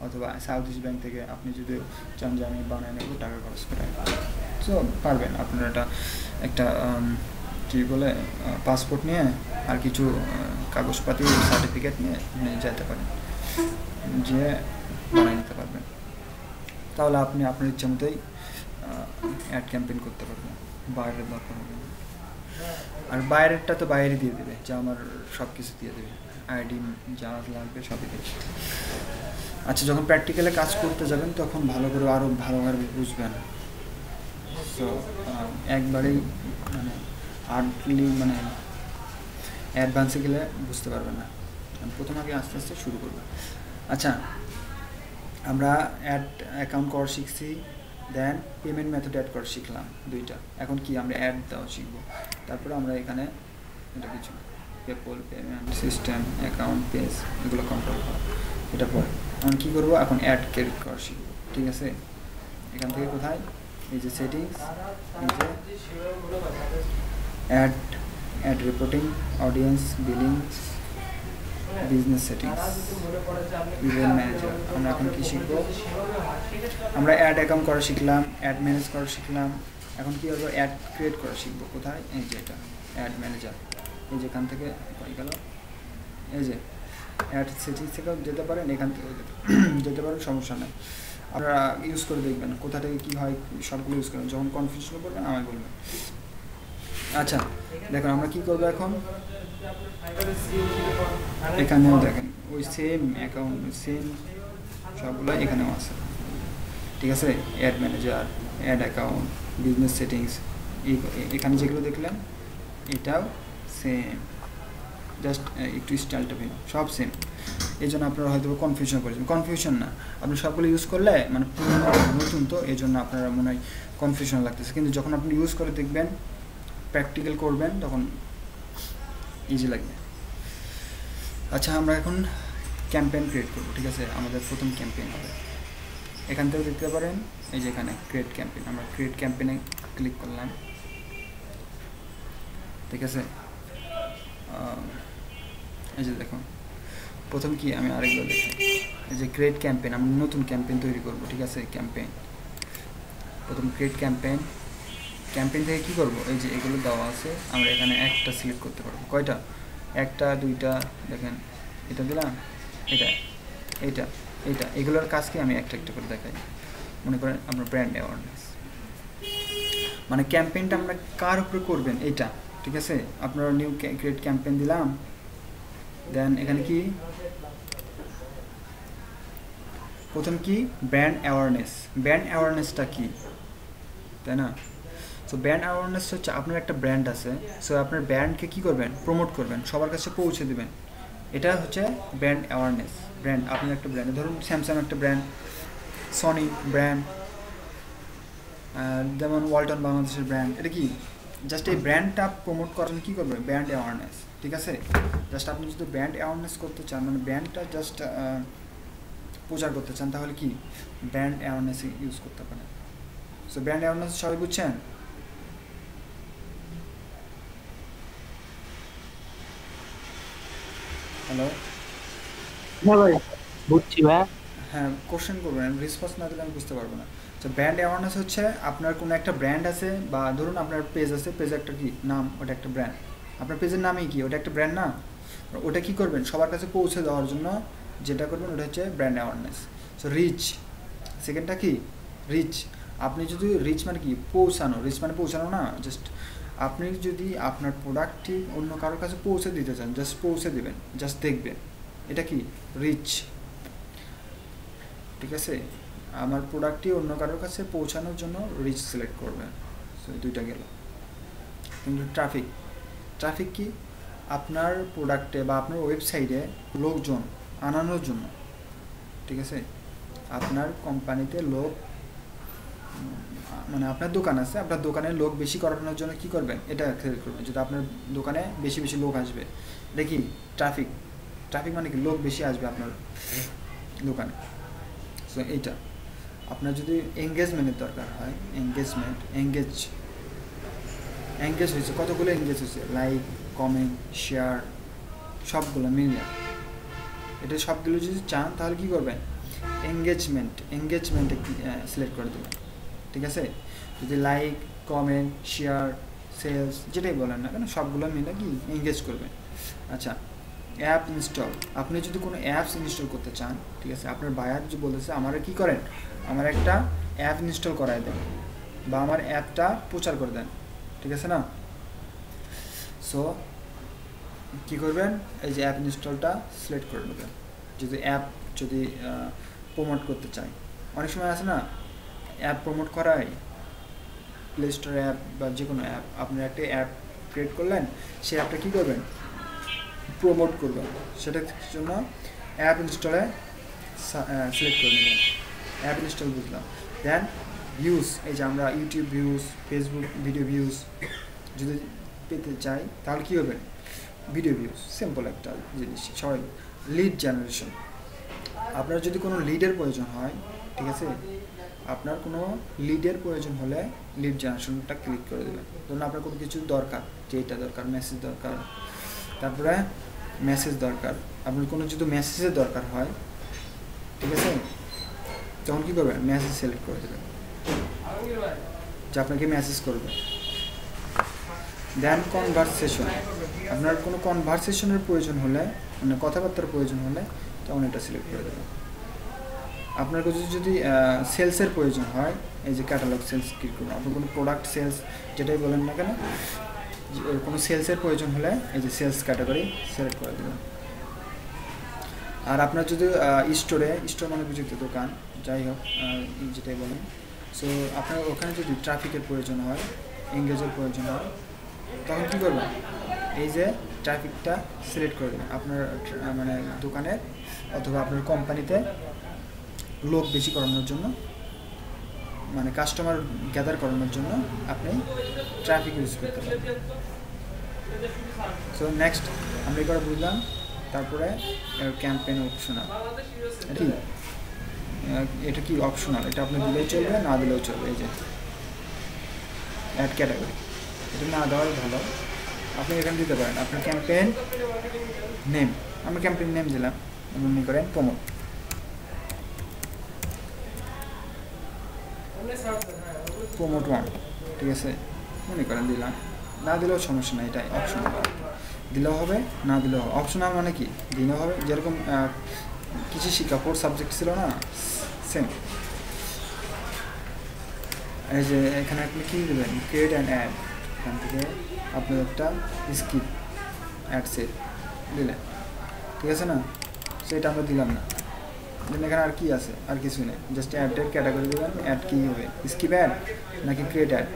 অথবা সাউথ ইস্ট ব্যাংক থেকে, আপনি যদি চান যে আমি বানায় নেব টাকা খরচ করে, সো পারবেন। আপনার একটা কী বলে পাসপোর্ট নিয়ে আর কিছু কাগজপাতি সার্টিফিকেট নিয়ে যেতে পারেন, যে বানিয়ে নিতে পারবেন। তাহলে আপনি আপনার ইচ্ছা মতোই অ্যাড ক্যাম্পেইন করতে পারবেন, বাইরের দরকার হবে না। আর বাইরেরটা তো বাইরে দিয়ে দেবে, যা আমার সব কিছু দিয়ে দেবে, আইডি যা লাগবে সবই দেবে। আচ্ছা, যখন প্র্যাকটিক্যালে কাজ করতে যাবেন তখন ভালো করে আরও ভালোভাবে বুঝবেন। সো একবারেই মানে আর্টলি মানে অ্যাডভান্সে গেলে বুঝতে পারবেন না, প্রথম আগে আস্তে আস্তে শুরু করবেন। আচ্ছা, আমরা অ্যাড অ্যাকাউন্ট করা শিখছি, দেন পেমেন্ট মেথড অ্যাড করা শিখলাম দুইটা। এখন কি আমরা অ্যাড দেওয়া শিখবো। তারপরে আমরা এখানে এটা কিছু PayPal, payment system, account, page এগুলো কন্ট্রোল করা, এটা পরে এখন কী করবো, এখন অ্যাড ক্রিয়েট করা শিখবো। ঠিক আছে, এখান থেকে কোথায়, এই যে সেটিংস, এই যে ad reporting, audience, billings, business settings, event manager. আমরা এখন কী শিখবো, আমরা অ্যাড অ্যাকাউন্ট করা শিখলাম, অ্যাড ম্যানেজ করা শিখলাম। এখন কী করবো, অ্যাড ক্রিয়েট করা শিখবো। কোথায়, এই যে এটা অ্যাড ম্যানেজার, এই যে এখান থেকে কই গেল, এই যে অ্যাড সেটিংস থেকেও যেতে পারেন, এখান থেকেও যেতে পারেন, সমস্যা নেই। আপনারা ইউজ করে দেখবেন কোথা থেকে কী হয়, সবগুলো ইউজ করবেন। যখন কনফিউশন করবেন আমায় বলবেন। আচ্ছা দেখুন আমরা কী করবো এখন, এখানেও দেখেন ওই সেম অ্যাকাউন্ট, সেম সবগুলো এখানেও আছে। ঠিক আছে, ad manager, ad account, business settings, এখানে যেগুলো দেখলেন এটাও সেম, জাস্ট একটু স্টাইলটা ভিন্ন, সব সেম। এই জন্য আপনারা হয়তো কনফিউশন করেছেন, কনফিউশন না, আপনি সবগুলো ইউজ করলে মানে নতুন তো এই জন্য আপনারা মনে হয় কনফিউশন লাগতেছে, কিন্তু যখন আপনি ইউজ করে দেখবেন, প্র্যাকটিক্যাল করবেন, তখন ইজি লাগবে। আচ্ছা, আমরা এখন ক্যাম্পেইন ক্রিয়েট করবো। ঠিক আছে, আমাদের প্রথম ক্যাম্পেইন হবে, এখান থেকে দেখতে পারেন এই যে এখানে ক্রিয়েট ক্যাম্পেইন। আমরা ক্রিয়েট ক্যাম্পেইনে ক্লিক করলাম। ঠিক আছে, এই যে দেখুন প্রথম কি, আমি আরেকবার দেখি, এই যে ক্রিয়েট ক্যাম্পেইন, আমরা নতুন ক্যাম্পেইন তৈরি করবো। ঠিক আছে, ক্যাম্পেইন, প্রথম ক্রিয়েট ক্যাম্পেইন। ক্যাম্পেইন থেকে কী করবো, এই যে এগুলো দেওয়া আছে, আমরা এখানে একটা সিলেক্ট করতে পারবো। কয়টা, একটা, দুইটা, দেখেন এটা দিলাম, এটা, এইটা, এইটা, এগুলোর কাজকে আমি একটা একটা করে দেখাই। মনে করেন আপনার ব্র্যান্ড অ্যাওয়ারনেস, মানে ক্যাম্পেইনটা আমরা কার উপরে করবেন এইটা। ঠিক আছে, আপনারা নিউ ক্রিয়েট ক্যাম্পেইন দিলাম, দেন এখানে কি প্রথম কি, ব্র্যান্ড অ্যাওয়ারনেস। ব্র্যান্ড অ্যাওয়ারনেসটা কি, তাই না? সো ব্র্যান্ড অ্যাওয়ারনেস হচ্ছে আপনার একটা ব্র্যান্ড আছে, সো আপনার ব্র্যান্ডকে কী করবেন, প্রমোট করবেন, সবার কাছে পৌঁছে দেবেন, এটা হচ্ছে ব্র্যান্ড অ্যাওয়ারনেস। ব্র্যান্ড, আপনার একটা ব্র্যান্ড, ধরুন স্যামসাং একটা ব্র্যান্ড, সনি ব্র্যান্ড, যেমন ওয়ালটন বাংলাদেশের ব্র্যান্ড, এটা কি জাস্ট এই ব্র্যান্ডটা প্রমোট করার কী করবে, ব্র্যান্ড অ্যাওয়ারনেস। ঠিক আছে, জাস্ট আপনি যদি ব্র্যান্ড অ্যাওয়ারনেস করতে চান, মানে ব্র্যান্ডটা জাস্ট প্রচার করতে চান, তাহলে কি ব্র্যান্ড অ্যাওয়ারনেস ইউজ করতে পারেন। সো ব্র্যান্ড অ্যাওয়ারনেস সবাই বুঝছেন? হ্যালো, হ্যাঁ ভাই বুঝছি ভাই। হ্যাঁ কোশ্চেন করবেন, রেসপন্স না দিলে আমি বুঝতে পারবো না। তো ব্র্যান্ড অ্যাওয়ারনেস হচ্ছে আপনার কোনো একটা ব্র্যান্ড আছে, বা ধরুন আপনার পেজ আছে, পেজের একটা কি নাম, ওটা একটা ব্র্যান্ড। আপনার পেজের নামই কি, ওটা একটা ব্র্যান্ড না? ওটা কি করবেন, সবার কাছে পৌঁছে দেওয়ার জন্য যেটা করবেন ওটা হচ্ছে ব্র্যান্ড অ্যাওয়ারনেস। সো রিচ, সেকেন্ডটা কি, রিচ। আপনি যদি রিচ মানে কি, পৌঁছানো, রিচ মানে পৌঁছানো না, জাস্ট আপনি যদি আপনার প্রোডাক্টটি অন্য কারোর কাছে পৌঁছে দিতে চান, জাস্ট পৌঁছে দেবেন, জাস্ট দেখবেন, এটা কি রিচ। ঠিক আছে, আমার প্রোডাক্টটি অন্য কারোর কাছে পৌঁছানোর জন্য রিচ সিলেক্ট করবেন। সো দুইটা গেল। কিন্তু ট্রাফিক কি? আপনার প্রোডাক্টে বা আপনার ওয়েবসাইটে লোকজন আনানোর জন্য, ঠিক আছে? আপনার কোম্পানিতে লোক, মানে আপনার দোকান আছে, আপনার দোকানে লোক বেশি করানোর জন্য কি করবেন? এটা সিলেক্ট করবেন। যদি আপনার দোকানে বেশি বেশি লোক আসবে, দেখি ট্রাফিক মানে কি? লোক বেশি আসবে আপনার দোকানে। সো এইটা আপনার যদি এঙ্গেজমেন্টের দরকার হয়, এঙ্গেজ হয়েছে, কতগুলো এঙ্গেজ হয়েছে, লাইক, কমেন্ট, শেয়ার, সবগুলো মিলিয়ে, এটা সবগুলো যদি চান তাহলে কি করবেন? এঙ্গেজমেন্টে সিলেক্ট করে দেবেন, ঠিক আছে? যদি লাইক, কমেন্ট, শেয়ার, সেলস যেটাই বলেন না কেন সবগুলো মিলে কি এঙ্গেজ করবেন। আচ্ছা, অ্যাপ ইনস্টল, আপনি যদি কোনো অ্যাপস ইনস্টল করতে চান, ঠিক আছে, আপনার বায়ার যে বলতেছে আমার কি করেন, আমার একটা অ্যাপ ইনস্টল করায় দেন বা আমার অ্যাপটা প্রচার করে দেন, ঠিক আছে না? সো কী করবেন? এই যে অ্যাপ ইনস্টলটা সিলেক্ট করে নেবেন। যদি প্রমোট করতে চাই, অনেক সময় আছে না অ্যাপ প্রমোট করায়, প্লে স্টোর অ্যাপ বা যে কোনো অ্যাপ, আপনি একটা অ্যাপ ক্রিয়েট করলেন, সেই অ্যাপটা কী করবেন? প্রমোট করবেন। সেটার জন্য অ্যাপ ইনস্টলে সিলেক্ট করে নেবেন। অ্যাপ ইনস্টল বুঝলাম। দেন ভিউজ, এই যে আমরা YouTube views, Facebook video views যদি পেতে চাই তাহলে কী হবে? ভিডিও ভিউজ, সিম্পল একটা জিনিস। সবাই লিড জেনারেশন, আপনার যদি কোনো লিডের প্রয়োজন হয়, ঠিক আছে, আপনার কোনো লিডের প্রয়োজন হলে লিড জেনারেশনটা ক্লিক করে দেবেন। ধরুন আপনার কোনো কিছু দরকার, যেটা দরকার, মেসেজ দরকার, তারপরে মেসেজ দরকার, আপনার কোনো যদি মেসেজের দরকার হয়, ঠিক আছে, তখন কী করবেন? মেসেজ সিলেক্ট করে দেবেন যে আপনাকে মেসেজ করবে। দেন কনভারসেশন, আপনার কোনো কনভারসেশনের প্রয়োজন হলে, মানে কথাবার্তার প্রয়োজন হলে, তখন এটা সিলেক্ট করে দেবেন। আপনার কাছে যদি সেলসের প্রয়োজন হয়, এই যে ক্যাটালগ সেলস ক্লিক করবেন। আপনার কোনো প্রোডাক্ট সেলস যেটাই বলেন না কেন, কোনো সেলসের প্রয়োজন হলে এই যে সেলস ক্যাটাগরি সিলেক্ট করে দেবেন। আর আপনার যদি স্টোর মানে বুঝতে দোকান, যাই হোক যেটাই বলেন, সো আপনার ওখানে যদি ট্রাফিকের প্রয়োজন হয়, এঙ্গেজের প্রয়োজন হয়, তখন কী করবেন? এই যে ট্রাফিকটা সিলেক্ট করে দেবেন। আপনার মানে দোকানের অথবা আপনার কোম্পানিতে লোক বেশি করানোর জন্য, মানে কাস্টমার গ্যাদার করানোর জন্য আপনি ট্রাফিক ইউজ করতে পারেন। সো নেক্সট আমরা এবার বুঝলাম। তারপরে ক্যাম্পেইন অপশনাল, এটা কি অপশনাল, এটা আপনি দিলেও চলবে, না দিলেও চলবে। এই যে অ্যাড ক্যাটাগরি, এটা না দেওয়াই ভালো, আপনি এখানে দিতে পারেন আপনার ক্যাম্পেইন নেম। আমরা ক্যাম্পেইন নেম দিলাম, মনে করেন প্রমোট, প্রমোট 1, ঠিক আছে, মনে করেন দিলাম। না দিলেও সমস্যা নেই, এটাই অপশনাল, দিলেও হবে, না দিলেও হবে। অপশনাল মানে কি? দিলেও হবে। যেরকম কিছু শিক্ষা 4 সাবজেক্ট ছিল না, সেম। এই যে এখানে আপনি কী দেবেন? ক্রিয়েট অ্যান্ড অ্যাড, এখান থেকে আপনি একটা স্কিপ অ্যাড সেট দিলেন, ঠিক আছে না? সেটা আমরা দিলাম না। দেন এখানে আর কি আছে? আর কিছু নেই, জাস্ট অ্যাডের ক্যাটাগরি দেবেন। অ্যাড কী হবে? স্কিপ অ্যাড নাকি ক্রিয়েট অ্যাড?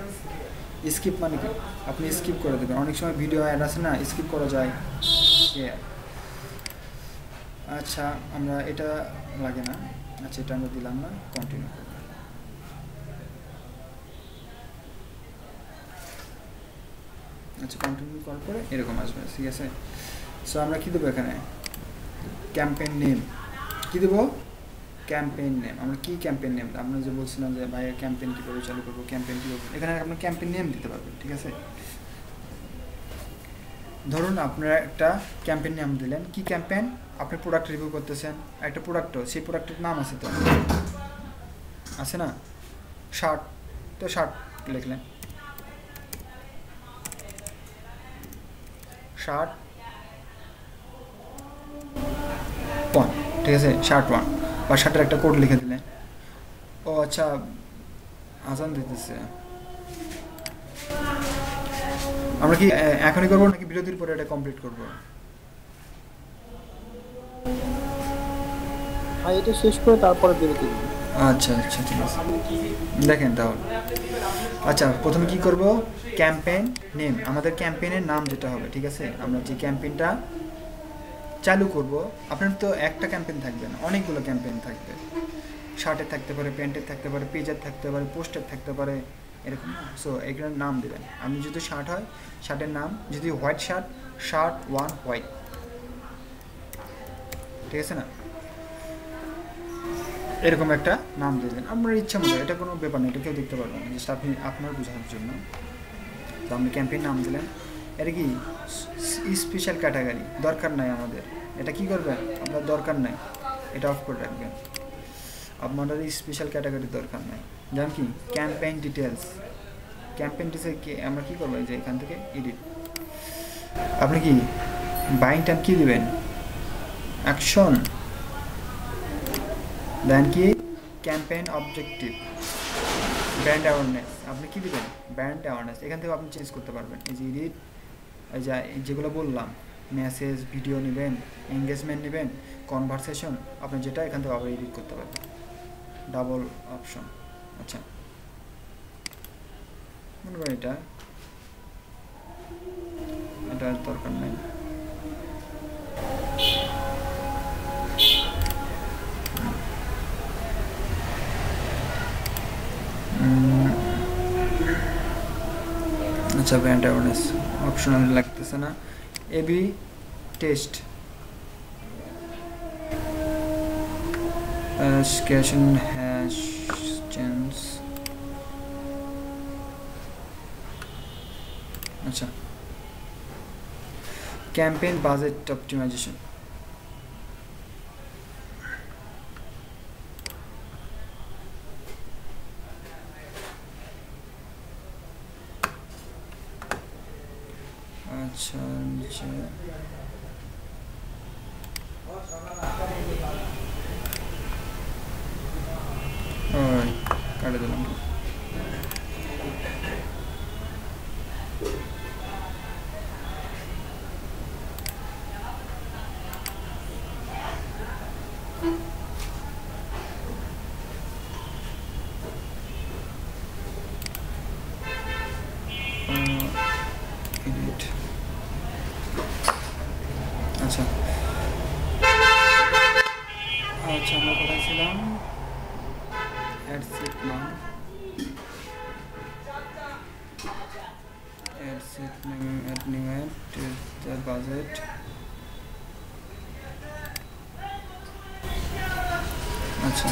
স্কিপ মানে কি? আপনি স্কিপ করে দেবেন। অনেক সময় ভিডিও অ্যাড আছে না, স্কিপ করা যায়। আচ্ছা, আমরা এটা লাগে না, আচ্ছা এটা আমরা দিলাম না, কন্টিনিউ করব। আচ্ছা, কন্টিনিউ করার পরে এরকম আসবে, ঠিক আছে। সো আমরা কী দেবো এখানে? ক্যাম্পেইন নেম কী দেবো? Campaign name. আমরা কী ক্যাম্পেইন নেম? আমরা যে বলছিলাম যে ভাই ক্যাম্পেইন কীভাবে চালু করবো, ক্যাম্পেইন কী করবো, এখানে আপনার ক্যাম্পেইন নেম দিতে পারবেন, ঠিক আছে। ধরুন আপনারা একটা ক্যাম্পেইন নেম দিলেন। কি ক্যাম্পেইন? আপনি প্রোডাক্ট রিভিউ করতেছেন, একটা প্রোডাক্টও, সেই প্রোডাক্টের নাম আছে, তো আছে না, শার্ট, তো শার্ট লিখলেন, শার্ট 1, ঠিক আছে, শার্ট 1, বা শার্টের একটা কোড লিখে দিলেন। ও আচ্ছা, আজান দিতেছে, আমরা কি এখনই করবো নাকি বিরতির পরে এটা কমপ্লিট করবো? এটা শেষ করে তারপরে বিরতি। আচ্ছা আচ্ছা ঠিক আছে, দেখেন তাহলে। আচ্ছা প্রথমে কি করব, ক্যাম্পেইন নেম, আমাদের ক্যাম্পেইনের নাম যেটা হবে, ঠিক আছে। আমরা যে ক্যাম্পেইনটা চালু করব, আপনার তো একটা ক্যাম্পেইন থাকবে না, অনেকগুলো ক্যাম্পেইন থাকবে। শার্টের থাকতে পারে, প্যান্টের থাকতে পারে, পেজের থাকতে পারে, পোস্টের থাকতে পারে, এরকম। সো এগুলোর নাম দেবেন। আমি যদি শার্ট হয়, শার্টের নাম, যদি হোয়াইট শার্ট, শার্ট 1 হোয়াইট, ঠিক আছে না, এরকম একটা নাম দেবেন আপনার ইচ্ছা মতো। এটা কোনো ব্যাপার না, এটা কেউ দেখতে পারবেন না, জাস্ট আপনি আপনার বোঝানোর জন্য। তো আপনি ক্যাম্পেইন নাম দিলেন। এটা কি স্পেশাল ক্যাটাগরি, দরকার নাই আমাদের। এটা কি করবেন, আপনার দরকার নাই, এটা অফ করে রাখবেন। আপনাদের স্পেশাল ক্যাটাগরি দরকার নাই। জানেন কি, ক্যাম্পেইন ডিটেলস, ক্যাম্পেইন ডিটেলস কি আমরা কি করবো, যে এখান থেকে এডিট, আপনি কি বাইং টাইম কি দিবেন, অ্যাকশন, দেন কি ক্যাম্পেইন অবজেক্টিভ, ব্র্যান্ড অ্যাওয়ারনেস, আপনি কি দিবেন, ব্র্যান্ড অ্যাওয়ারনেস। এখান থেকে আপনি চেঞ্জ করতে পারবেন। এই যে এডিট, এই যে যেগুলো বললাম, মেসেজ, ভিডিও নেবেন, এঙ্গেজমেন্ট নেবেন, কনভারসেশন, আপনি যেটা এখান থেকে আবার এডিট করতে পারবেন, ডাবল অপশন। আচ্ছা মনে করেন এটা দরকার নেই। আচ্ছা ব্র্যান্ড অ্যাওয়ারনেস অপশনাল লাগতেছে না। এবি টেস্ট, ক্যাশন হ্যাশ চেঞ্জ। আচ্ছা ক্যাম্পেইন বাজেট অপটিমাইজেশন, আচ্ছা নিচে কাটে দিলাম। এডিট, আচ্ছা আচ্ছা আমরা কোথায় ছিলাম, অ্যাড সেট নাম, ad set name, ad new ad, the budget, আচ্ছা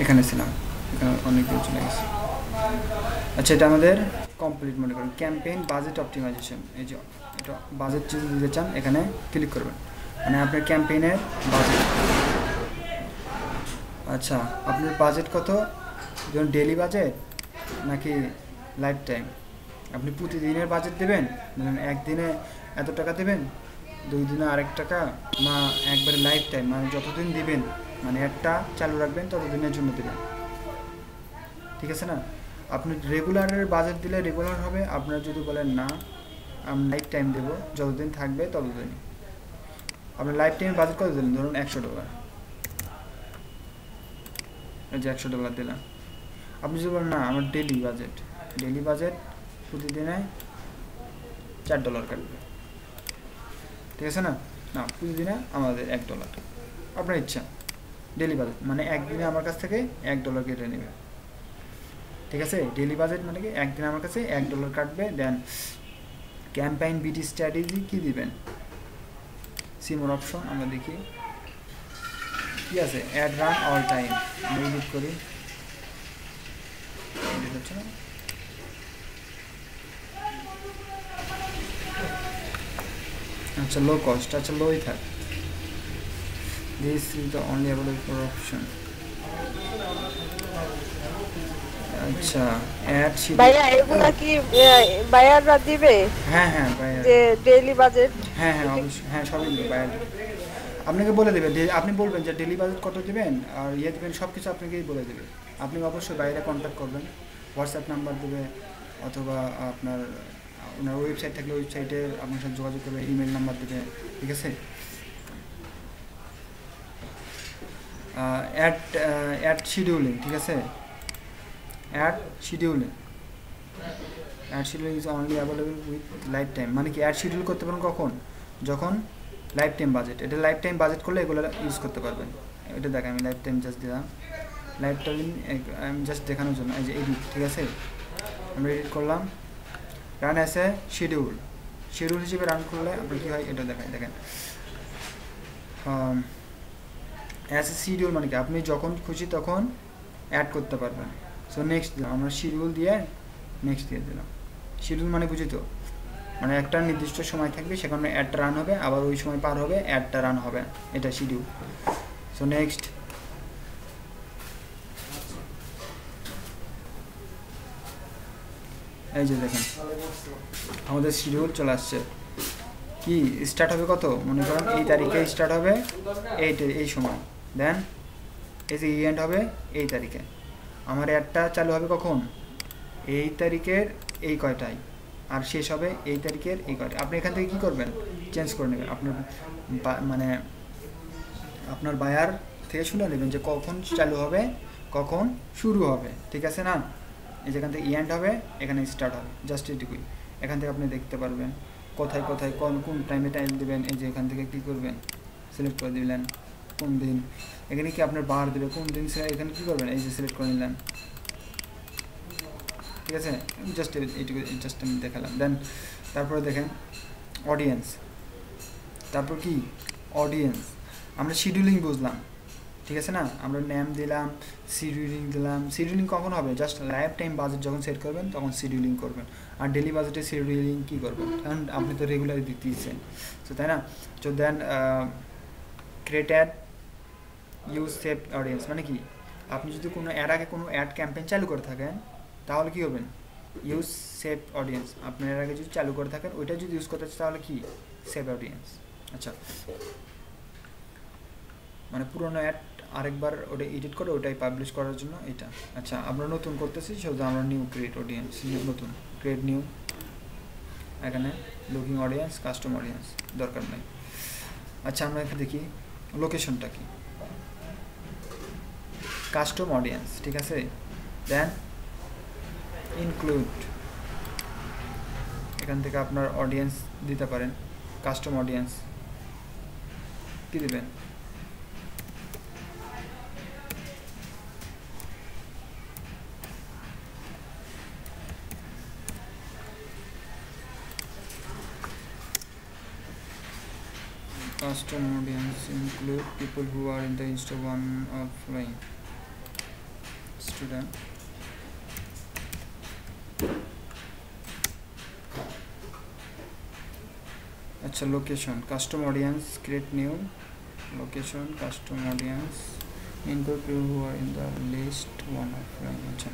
এখানে ছিলাম, এখানে অনেকগুলো চলে গেছে। আচ্ছা এটা আমাদের কমপ্লিট মনে করুন। ক্যাম্পেইন বাজেট অপটিমাইজেশন, এই যে এটা বাজেট যদি দিতে চান এখানে ক্লিক করবেন, মানে আপনার ক্যাম্পেইনের বাজেট। আচ্ছা আপনার বাজেট কত, যেমন ডেইলি বাজেট নাকি লাইফ টাইম, আপনি প্রতিদিনের বাজেট দেবেন, ধরুন একদিনে এত টাকা দেবেন, 2 দিনে আরেক টাকা, না একবারে লাইফ টাইম, মানে যতদিন দিবেন, মানে একটা চালু রাখবেন ততদিনের জন্য দেবেন, ঠিক আছে না। আপনি রেগুলারের বাজেট দিলে রেগুলার হবে, আপনারা যদি বলেন না আমি লাইফ টাইম দেবো, যতদিন থাকবে ততদিন। আপনি লাইফ টাইমের বাজেট কত দিলেন, ধরুন $100, এই যে $100 দিলাম। আপনি যদি বলেন না আমার ডেলি বাজেট প্রতিদিনে $4 কাটবে, ঠিক আছে না, না প্রতিদিনে আমাদের $1, আপনার ইচ্ছা। ডেলি বাজেট মানে একদিনে আমার কাছ থেকে $1 কেটে নেবে, ঠিক আছে। ডেলি বাজেট মানে কি একদিন আমার কাছে $1 কাটবে। দেন ক্যাম্পেইন বিটি স্ট্র্যাটেজি কি দিবেন, সিমোর অপশন, আমরা দেখি কি আছে, অ্যাড রান অল টাইম, আমরা এডিট করি, হচ্ছে না। আচ্ছা লো কস্ট, আচ্ছা লোই থাক, this is the only available option. আচ্ছা অ্যাড শীট, ভাইয়া এগুলা কি বায়াররা দিবে? হ্যাঁ হ্যাঁ বায়ার, যে ডেইলি বাজেট, হ্যাঁ হ্যাঁ অবশ্যই, হ্যাঁ সবই দেবে বায়ার, আপনাকে বলে দেবে। আপনি বলবেন যে ডেলি বাজেট কত দেবেন আর ইয়ে দেবেন, সব কিছু আপনাকেই বলে দেবে। আপনি অবশ্যই বাইরে কন্ট্যাক্ট করবেন, হোয়াটসঅ্যাপ নাম্বার দেবে, অথবা আপনার ওনার ওয়েবসাইট থাকলে ওয়েবসাইটে আপনার সাথে যোগাযোগ করবে, ইমেল নাম্বার দেবে, ঠিক আছে। অ্যাড শিডিউলিং, ঠিক আছে, ad scheduling is only available with lifetime, মানে কি অ্যাড শিডিউল করতে পারেন কখন, যখন লাইফ টাইম বাজেট, এটা লাইফ টাইম বাজেট করলে এগুলো ইউজ করতে পারবেন। এটা দেখ আমি লাইফ টাইম জাস্ট দিলাম, লাইফ টাইম আমি জাস্ট দেখানোর জন্য, এই যে এডিট, ঠিক আছে, আমরা এডিট করলাম, রান অ্যাজ এ শিডিউল হিসেবে রান করলে আপনার কী হয় এটা দেখায়, দেখেন অ্যাজ এ শিডিউল মানে কি আপনি যখন খুশি তখন অ্যাড করতে পারবেন। সো নেক্সট দিলাম আমরা শিডিউল দিয়ে, নেক্সট দিয়ে দিলাম। শিডিউল মানে বুঝি তো, মানে একটা নির্দিষ্ট সময় থাকবে সেখানে অ্যাডটা রান হবে, আবার ওই সময় পার হবে অ্যাডটা রান হবে, এটা শিডিউল। সো নেক্সট, এই যে দেখেন আমাদের শিডিউল চলে আসছে, কি স্টার্ট হবে কত, মনে করেন এই তারিখে স্টার্ট হবে, এই সময়, দেন এই যে ইভেন্ট হবে এই তারিখে, আমার অ্যাডটা চালু হবে কখন, এই তারিখের এই কয়টায়, আর শেষ হবে এই তারিখের এই কয়টায়। আপনি এখান থেকে কী করবেন, চেঞ্জ করে নেবেন, আপনার মানে আপনার বায়ার থেকে শুনে নেবেন যে কখন চালু হবে কখন শুরু হবে, ঠিক আছে না, এই যেখান থেকে ইভেন্ট হবে এখানে স্টার্ট হবে, জাস্ট এটুকুই। এখান থেকে আপনি দেখতে পারবেন কোথায় কোথায় কোন টাইমে টাইম দেবেন, এই যে এখান থেকে কী করবেন সিলেক্ট করে দিলেন কোন দিন, এখানে কি আপনার বার দেবে কোন দিন, এখানে কী করবেন এই যে সিলেক্ট করে নিলেন, ঠিক আছে, জাস্ট এইটুকু জাস্ট আমি দেখালাম। দেন তারপরে দেখেন অডিয়েন্স, তারপর কি অডিয়েন্স, আমরা শিডিউলিং বুঝলাম, ঠিক আছে না, আমরা নেম দিলাম, শিডিউলিং দিলাম। শিডিউলিং কখন হবে, জাস্ট লাইফ টাইম বাজেট যখন সেট করবেন তখন শিডিউলিং করবেন, আর ডেলি বাজেটে শিডিউলিং কী করবেন, কারণ আপনি তো রেগুলারই দিতেইছেন, তো তাই না। তো then create ad use save audience, মানে কি আপনি যদি কোনো এর আগে কোনো অ্যাড ক্যাম্পেইন চালু করে থাকেন তাহলে কী করবেন, ইউজ সেভ অডিয়েন্স, আপনার এর আগে যদি চালু করে থাকেন ওইটা যদি ইউজ করতে চান তাহলে কি সেভ অডিয়েন্স। আচ্ছা, মানে পুরোনো অ্যাড আরেকবার ওটা এডিট করে ওটাই পাবলিশ করার জন্য এটা। আচ্ছা, আমরা নতুন করতেছি সেহেতু আমরা নিউ ক্রিয়েট অডিয়েন্স, নতুন ক্রিয়েট নিউ, এখানে লুকিং অডিয়েন্স, কাস্টম অডিয়েন্স দরকার নেই। আচ্ছা, আমরা এখানে দেখি লোকেশনটা কি, কাস্টম অডিয়েন্স, ঠিক আছে, দেন ইনক্লুড, এখান থেকে আপনার অডিয়েন্স দিতে পারেন, কাস্টম অডিয়েন্স কি দেবেন, custom audience include people who are in the Insta one offline student. अच्छा, location custom audience, create new location, custom audience include people who are in the list one offline। अच्छा,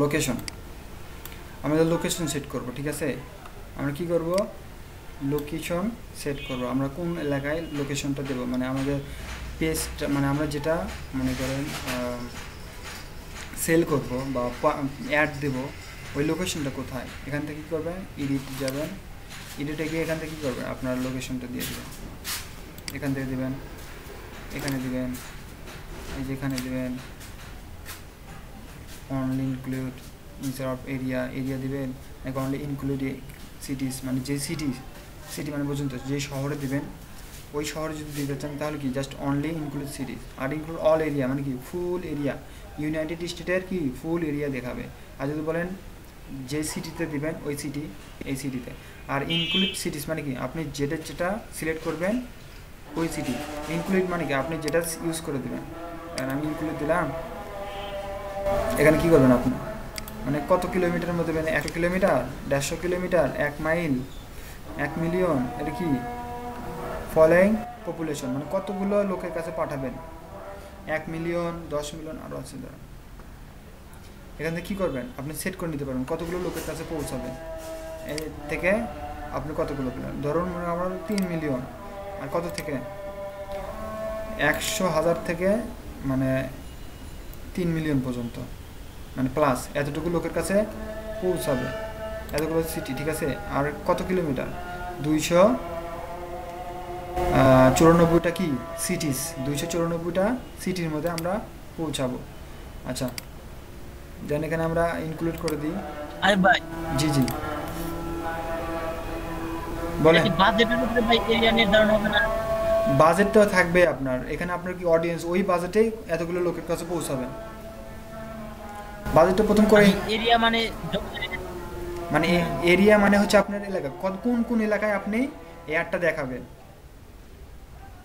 location আমাদের location set করব, ঠিক আছে, আমরা কি করব location set করব, আমরা কোন এলাকায় লোকেশনটা দেব, মানে আমাদের পেজটা, মানে আমরা যেটা মনে করেন সেল করব বা অ্যাড দেব ওই লোকেশনটা কোথায়, এখান থেকে কী করবেন এডিট যাবেন, এডিটে গিয়ে এখান থেকে কী করবেন আপনার লোকেশনটা দিয়ে দেবেন, এখান থেকে দেবেন, এখানে দেবেন, এই যে এখানে দেবেন only include instead of area দিবেন, এখন অনলি ইনক্লুড সিটিস, মানে যে সিটি মানে পর্যন্ত যে শহরে দেবেন ওই শহরে যদি দিতে চান তাহলে কি জাস্ট অনলি ইনক্লুড সিটিস, আর ইনক্লুড অল এরিয়া মানে কি ফুল এরিয়া, ইউনাইটেড স্টেটের কি ফুল এরিয়া দেখাবে। আর যদি বলেন যে সিটিতে দিবেন ওই সিটি এই সিটিতে, আর ইনক্লুড সিটিস মানে কি আপনি যেটা সিলেক্ট করবেন ওই সিটি, ইনক্লুড মানে কি আপনি যেটা ইউজ করে দেবেন, কারণ আমি ইনক্লুড দিলাম, এখানে কী করবেন আপনি মানে কত কিলোমিটারের মধ্যে দেবেন, 100 কিলোমিটার, 150 কিলোমিটার, 1 মাইল, 1 মিলিয়ন, এটা কি ফলোয়িং পপুলেশন মানে কতগুলো লোকের কাছে পাঠাবেন, 1 মিলিয়ন, 10 মিলিয়ন আরও আছে ধরেন, এখান থেকে কী করবেন আপনি সেট করে নিতে পারবেন কতগুলো লোকের কাছে পৌঁছাবেন, এই থেকে আপনি কতগুলো পেলেন, ধরুন আমরা 3 মিলিয়ন, আর কত থেকে 100,000 থেকে মানে 3 মিলিয়ন পর্যন্ত, মানে প্লাস এতটুকু লোকের কাছে পৌঁছাবে, এতগুলো সিটি, ঠিক আছে, আর কত কিলোমিটার 200 94টা কি সিটিস, 294টা সিটির মধ্যে আমরা পৌঁছাবো। আচ্ছা দেন এখানে আমরা ইনক্লুড করে দিই। আরে ভাই জি জি বলেন। বাজেটের মধ্যে ভাই এরিয়া নির্ধারণ হবে না? বাজেট তো থাকবে আপনার এখানে, আপনার কি অডিয়েন্স ওই বাজেটে এতগুলো লোকের কাছে পৌঁছাবেন। বাজেটটা প্রথম করে এরিয়া মানে মানে এরিয়া মানে হচ্ছে আপনার এলাকা, কোন কোন এলাকায় আপনি এই অ্যাডটা দেখাবেন,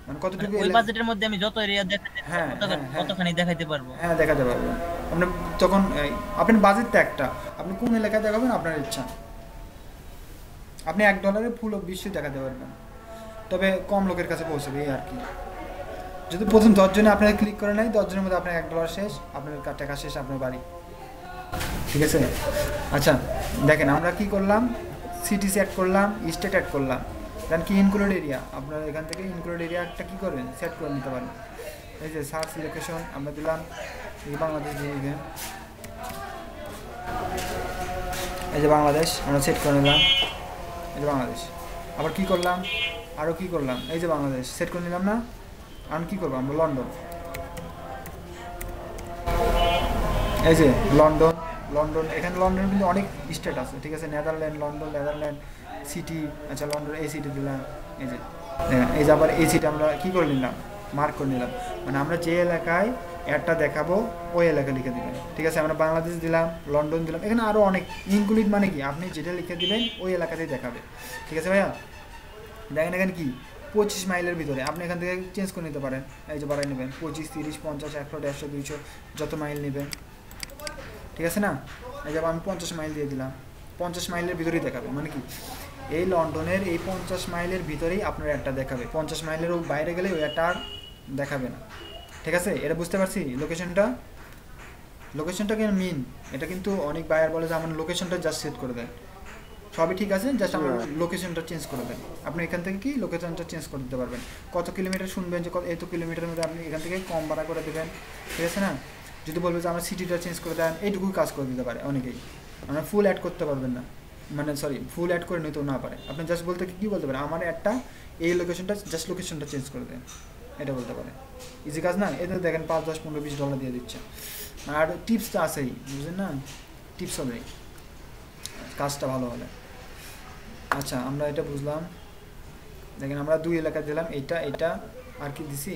মানে কতটুকু ওই বাজেটের মধ্যে আমি যত এরিয়া দেখাতে হ্যাঁ, কতখানি দেখাইতে পারবো? হ্যাঁ দেখাতে পারবেন আপনি তখন। আপনার বাজেটটা একটা, আপনি কোন এলাকায় দেখাবেন আপনার ইচ্ছা। আপনি $1 ফুল বিশ্বে দেখাতে পারবেন, তবে কম লোকের কাছে পৌঁছবে এই আর কি। যদি প্রথম 10 জনে আপনারা ক্লিক করে নেয়, 10 জনের মধ্যে আপনার $1 শেষ, আপনার টাকা শেষ, আপনার বাড়ি। ঠিক আছে। আচ্ছা দেখেন আমরা কি করলাম, সিটি সেট করলাম, স্টেট অ্যাড করলাম, দেন কি ইনক্লুড এরিয়া। আপনারা এখান থেকে ইনক্লুড এরিয়াটা কি করবেন, সেট করে নিতে পারেন। এই যে সার্চ লোকেশন আমরা দিলাম এই বাংলাদেশ দিয়ে দিবেন, এই যে বাংলাদেশ আমরা সেট করে নিলাম, এই যে বাংলাদেশ। আবার কি করলাম, আরও কি করলাম, এই যে বাংলাদেশ সেট করে নিলাম না। আর কি করবো আমরা, লন্ডন, এই যে লন্ডন। লন্ডন এখানে লন্ডন কিন্তু অনেক স্টেট আছে, ঠিক আছে। Netherland, London, Netherland city. আচ্ছা লন্ডন এই সিটি দিলাম, এই যে এই যে আবার এই সিটি আমরা কী করে নিলাম, মার্ক করে নিলাম। মানে আমরা যে এলাকায় অ্যাডটা দেখাবো ওই এলাকা লিখে দেবেন, ঠিক আছে। আমরা বাংলাদেশ দিলাম, লন্ডন দিলাম, এখানে আরও অনেক ইনক্লুড মানে কি আপনি যেটা লিখে দেবেন ওই এলাকাতেই দেখাবে, ঠিক আছে ভাইয়া। দেখেন এখানে কি 25 মাইলের ভিতরে, আপনি এখান থেকে চেঞ্জ করে নিতে পারেন। এই যে বাড়াই নেবেন 25, 30, 50, 100, 150, 200 যত মাইল নেবেন, ঠিক আছে না। এই যে আমি 50 মাইল দিয়ে দিলাম, 50 মাইলের ভিতরেই দেখাবে। মানে কি এই লন্ডনের এই 50 মাইলের ভিতরেই আপনার একটা দেখাবে, 50 মাইলেরও বাইরে গেলে ওই একটা আর দেখাবে না, ঠিক আছে। এটা বুঝতে পারছি। লোকেশনটা কিন্তু মিন, এটা কিন্তু অনেক বায়ার বলে যে আমার লোকেশনটা জাস্ট সেট করে দেয়, সবই ঠিক আছে, জাস্ট আমার লোকেশনটা চেঞ্জ করে দেন। আপনি এখান থেকে কি লোকেশনটা চেঞ্জ করে দিতে পারবেন, কত কিলোমিটার শুনবেন যে এত কিলোমিটারের মধ্যে আপনি এখান থেকে কম ভাড়া করে দেবেন, ঠিক আছে না। যদি বলবে যে আমার সিটিটা চেঞ্জ করে দেন, এইটুকুই কাজ করে দিতে পারে অনেকেই। আপনার ফুল অ্যাড করতে পারবেন না, মানে সরি ফুল অ্যাড করে নিতেও না পারে। আপনি জাস্ট বলতে কী বলতে পারেন, আমার অ্যাডটা এই লোকেশনটা জাস্ট লোকেশনটা চেঞ্জ করে দেন, এটা বলতে পারে। ইজি কাজ না। এতে দেখেন $5, $10, $15, $20 দিয়ে দিচ্ছে। আর টিপস তো আছেই, বুঝলেন না, টিপস হবে কাজটা ভালো হলে। আচ্ছা আমরা এটা বুঝলাম। দেখেন আমরা 2 এলাকা দিলাম, এটা আর কি দিছি,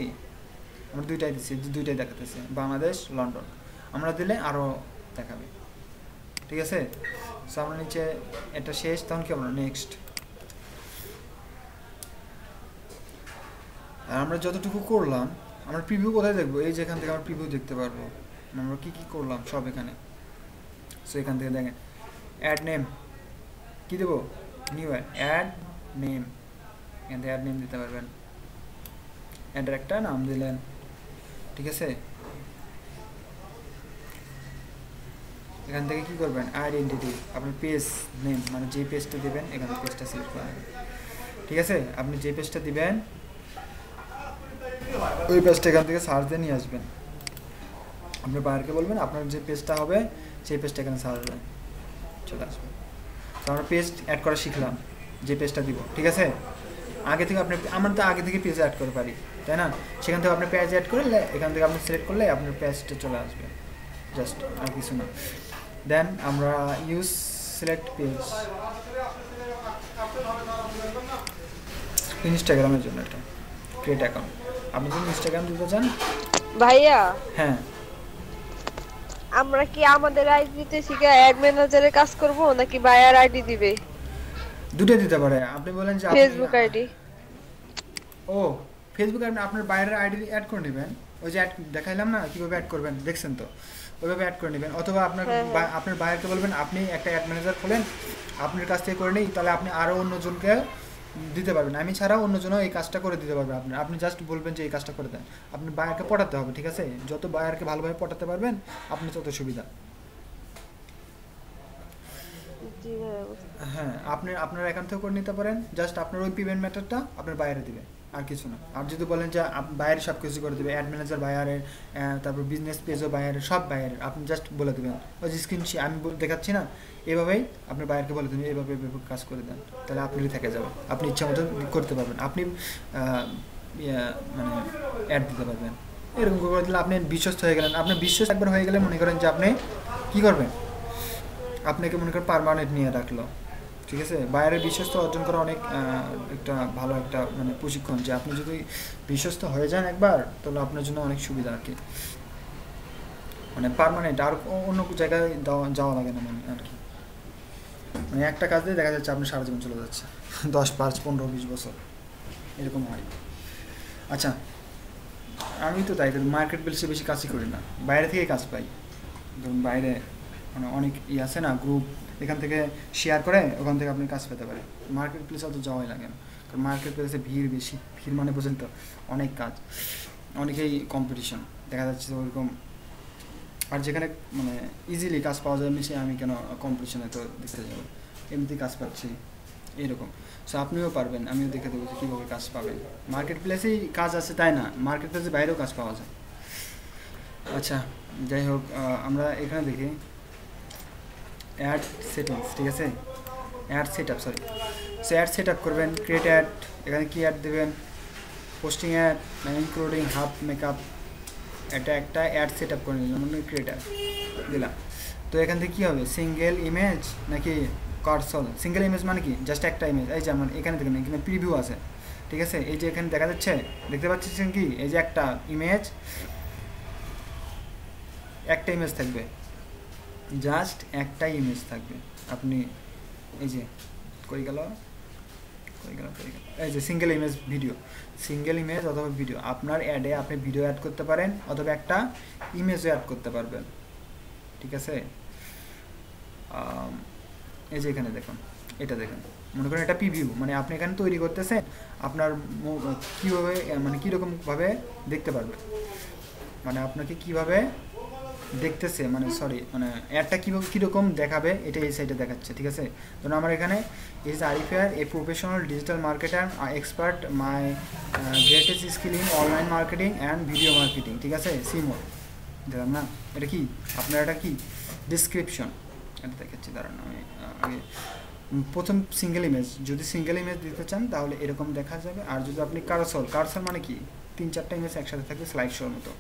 আমরা 2টাই দিছি, 2টাই দেখাতেছে, বাংলাদেশ, লন্ডন। আমরা দিলে আরও দেখাবে, ঠিক আছে। সো আমরা নিচে এটা শেষ, তখন কি আমরা নেক্সট। আর আমরা যতটুকু করলাম, আমরা প্রিভিউ কোথায় দেখবো, এই যে এখান থেকে আমরা প্রিভিউ দেখতে পারবো আমরা কী কী করলাম সব এখানে। সো এখান থেকে দেখেন অ্যাড নেম কী দেবো, নিউ অ্যাড নেম, এখান থেকে অ্যাড নেম দিতে পারবেন, অ্যাডের একটা নাম দিলেন, ঠিক আছে। এখান থেকে কী করবেন, আইডেন্টিটি, আপনার পেজ নেম মানে যে পেজটা দেবেন এখান থেকে পেজটা সিলেক্ট করে নেবেন, ঠিক আছে। আপনি যে পেজটা দিবেন ওই পেজটা এখান থেকে সার্চ দিয়ে নিয়ে আসবেন। আপনি বায়ারকে বলবেন আপনার যে পেজটা হবে সেই পেজটা এখানে সার্চ দেবেন, চলে আসবে। তো আমরা পেজ অ্যাড করা শিখলাম, যে পেজটা দিব, ঠিক আছে। আগে থেকে আপনি, আমরা তো আগে থেকে পেজ অ্যাড করে পারি, তাই না। সেখান থেকে আপনি পেজ অ্যাড করলে এখান থেকে আপনি সিলেক্ট করলে আপনার পেজটা চলে আসবে, জাস্ট আর কিছু না। দেন আমরা ইউজ সিলেক্ট পেজ, ইনস্টাগ্রামের জন্য এটা ক্রিয়েট অ্যাকাউন্ট। আপনি যদি ইনস্টাগ্রাম দিতে চান ভাইয়া, হ্যাঁ আমরা কি আমাদের আইডিতে শিখে অ্যাড ম্যানেজারে কাজ করব নাকি বায়ার আইডি দিবে? দুটোই দিতে পারে। আপনি বলেন যে ফেসবুক আইডি, ও ফেসবুকে আপনি আপনার বায়ারের আইডি অ্যাড করে নেবেন, ওই যে অ্যাড দেখাইলাম না কীভাবে অ্যাড করবেন, দেখছেন তো, ওইভাবে অ্যাড করে নেবেন। অথবা আপনার বায়ারকে বলবেন আপনি একটা অ্যাড ম্যানেজার খোলেন, আপনার কাছ থেকে করে নিই, তাহলে আপনি আরও অন্যজনকে দিতে পারবেন, আমি ছাড়াও অন্যজনও এই কাজটা করে দিতে পারবে। আপনি জাস্ট বলবেন যে এই কাজটা করে দেন, আপনি বায়ারকে পটাতে হবে, ঠিক আছে। যত বায়ারকে ভালোভাবে পটাতে পারবেন আপনি তত সুবিধা। হ্যাঁ আপনি আপনার অ্যাকাউন্ট থেকে করে নিতে পারেন, জাস্ট আপনার ওই পেমেন্ট মেথডটা আপনার বাইরে দিবেন, আর কিছু না। আর যদি বলেন যে বাইরে সব কিছু করে দেবে, অ্যাড ম্যানেজার বাইরের, তারপর বিজনেস পেজও বাইরের, সব বাইরের, আপনি জাস্ট বলে দেবেন ওই যে স্ক্রিন আমি দেখাচ্ছি না, এভাবেই আপনি বাইরেকে বলে দেবেন এভাবে এভাবে কাজ করে দেন, তাহলে আপনারই থেকে যাবে, আপনি ইচ্ছা মতো করতে পারবেন, আপনি মানে অ্যাড দিতে পারবেন। এরকম করে দিলে আপনি বিশ্বস্ত হয়ে গেলেন। আপনার বিশ্বাস একবার হয়ে গেলে মনে করেন যে আপনি কী করবেন, আপনাকে মনে করেন পার্মানেন্ট নিয়ে রাখলো, ঠিক আছে। বাইরের বিশ্বস্ত অর্জন করা অনেক একটা ভালো একটা মানে প্রশিক্ষণ, যে আপনি যদি বিশ্বস্ত হয়ে যান একবার, তাহলে আপনার জন্য অনেক সুবিধা আর কি, মানে পার্মানেন্ট আর অন্য জায়গায় যাওয়া লাগে না মানে আর কি। মানে একটা কাজ দিয়ে দেখা যাচ্ছে আপনার সারা জীবন চলে যাচ্ছে, 10, 5, 15, 20 বছর এরকম হয়। আচ্ছা, আমি তো তাই মার্কেট প্লেসে বেশি কাজই করি না, বাইরে থেকে কাজ পাই। ধরুন বাইরে মানে অনেক আছে না গ্রুপ, এখান থেকে শেয়ার করে ওখান থেকে আপনি কাজ পেতে পারেন। মার্কেট প্লেসে অত যাওয়াই লাগে না, কারণ মার্কেট প্লেসে ভিড় বেশি, ভিড় মানে বোঝেন তো, অনেক কাজ, অনেকেই কম্পিটিশন দেখা যাচ্ছে ওরকম। আর যেখানে মানে ইজিলি কাজ পাওয়া যায় সে আমি কেন কম্পিটিশনে তো দেখতে যাবো, এমনিতেই কাজ পাচ্ছি এরকম। সো আপনিও পারবেন, আমিও দেখে দেবো যে কীভাবে কাজ পাবেন। মার্কেট প্লেসেই কাজ আছে তাই না, মার্কেট প্লেসে বাইরেও কাজ পাওয়া যায়। আচ্ছা যাই হোক, আমরা এখানে দেখি অ্যাড সেটিংস, ঠিক আছে, ad set up, sorry. So ad set up করবেন, ক্রিয়েট অ্যাড, এখানে কী অ্যাড দেবেন, posting ad, including half makeup, এটা একটা অ্যাড সেট আপ করে নিলাম, মানে ক্রিয়েট অ্যাড দিলাম। তো এখান থেকে কী হবে, সিঙ্গেল ইমেজ নাকি কার্সল, সিঙ্গেল ইমেজ মানে কি জাস্ট একটা ইমেজ, এই যে আমার এখানে দেখেন এখানে প্রিভিউ আছে, ঠিক আছে, এই যে এখানে দেখা যাচ্ছে, দেখতে পাচ্ছেন কি, এই যে একটা ইমেজ, একটা ইমেজ থাকবে, জাস্ট একটা ইমেজ থাকবে। আপনি এই যে কই গেল, এই যে single image video, single image অথবা ভিডিও, আপনার অ্যাডে আপনি ভিডিও অ্যাড করতে পারেন অথবা একটা ইমেজও অ্যাড করতে পারবেন, ঠিক আছে। এই যে এখানে দেখুন, এটা দেখুন, মনে করেন এটা প্রিভিউ, মানে আপনি এখানে তৈরি করতেছেন, আপনার কীভাবে মানে কীরকমভাবে দেখতে পারবেন, মানে আপনাকে কীভাবে দেখতেছে, মানে সরি মানে অ্যাডটা কীরকম দেখাবে এটা এই সাইডে দেখাচ্ছে, ঠিক আছে। ধরুন আমার এখানে ইজ আরিফিয়ার a professional digital marketer expert, my greatest skill in online marketing and video marketing, ঠিক আছে, সিমোর দেখলাম না, এটা কি আপনার, এটা কি ডিসক্রিপশন, এটা দেখাচ্ছি, দাঁড়ান আমি আগে প্রথম সিঙ্গেল ইমেজ, যদি সিঙ্গেল ইমেজ দিতে চান তাহলে এরকম দেখা যাবে। আর যদি আপনি কারসল মানে কি 3-4টা ইমেজ একসাথে থাকবে স্লাইড শোর মতো,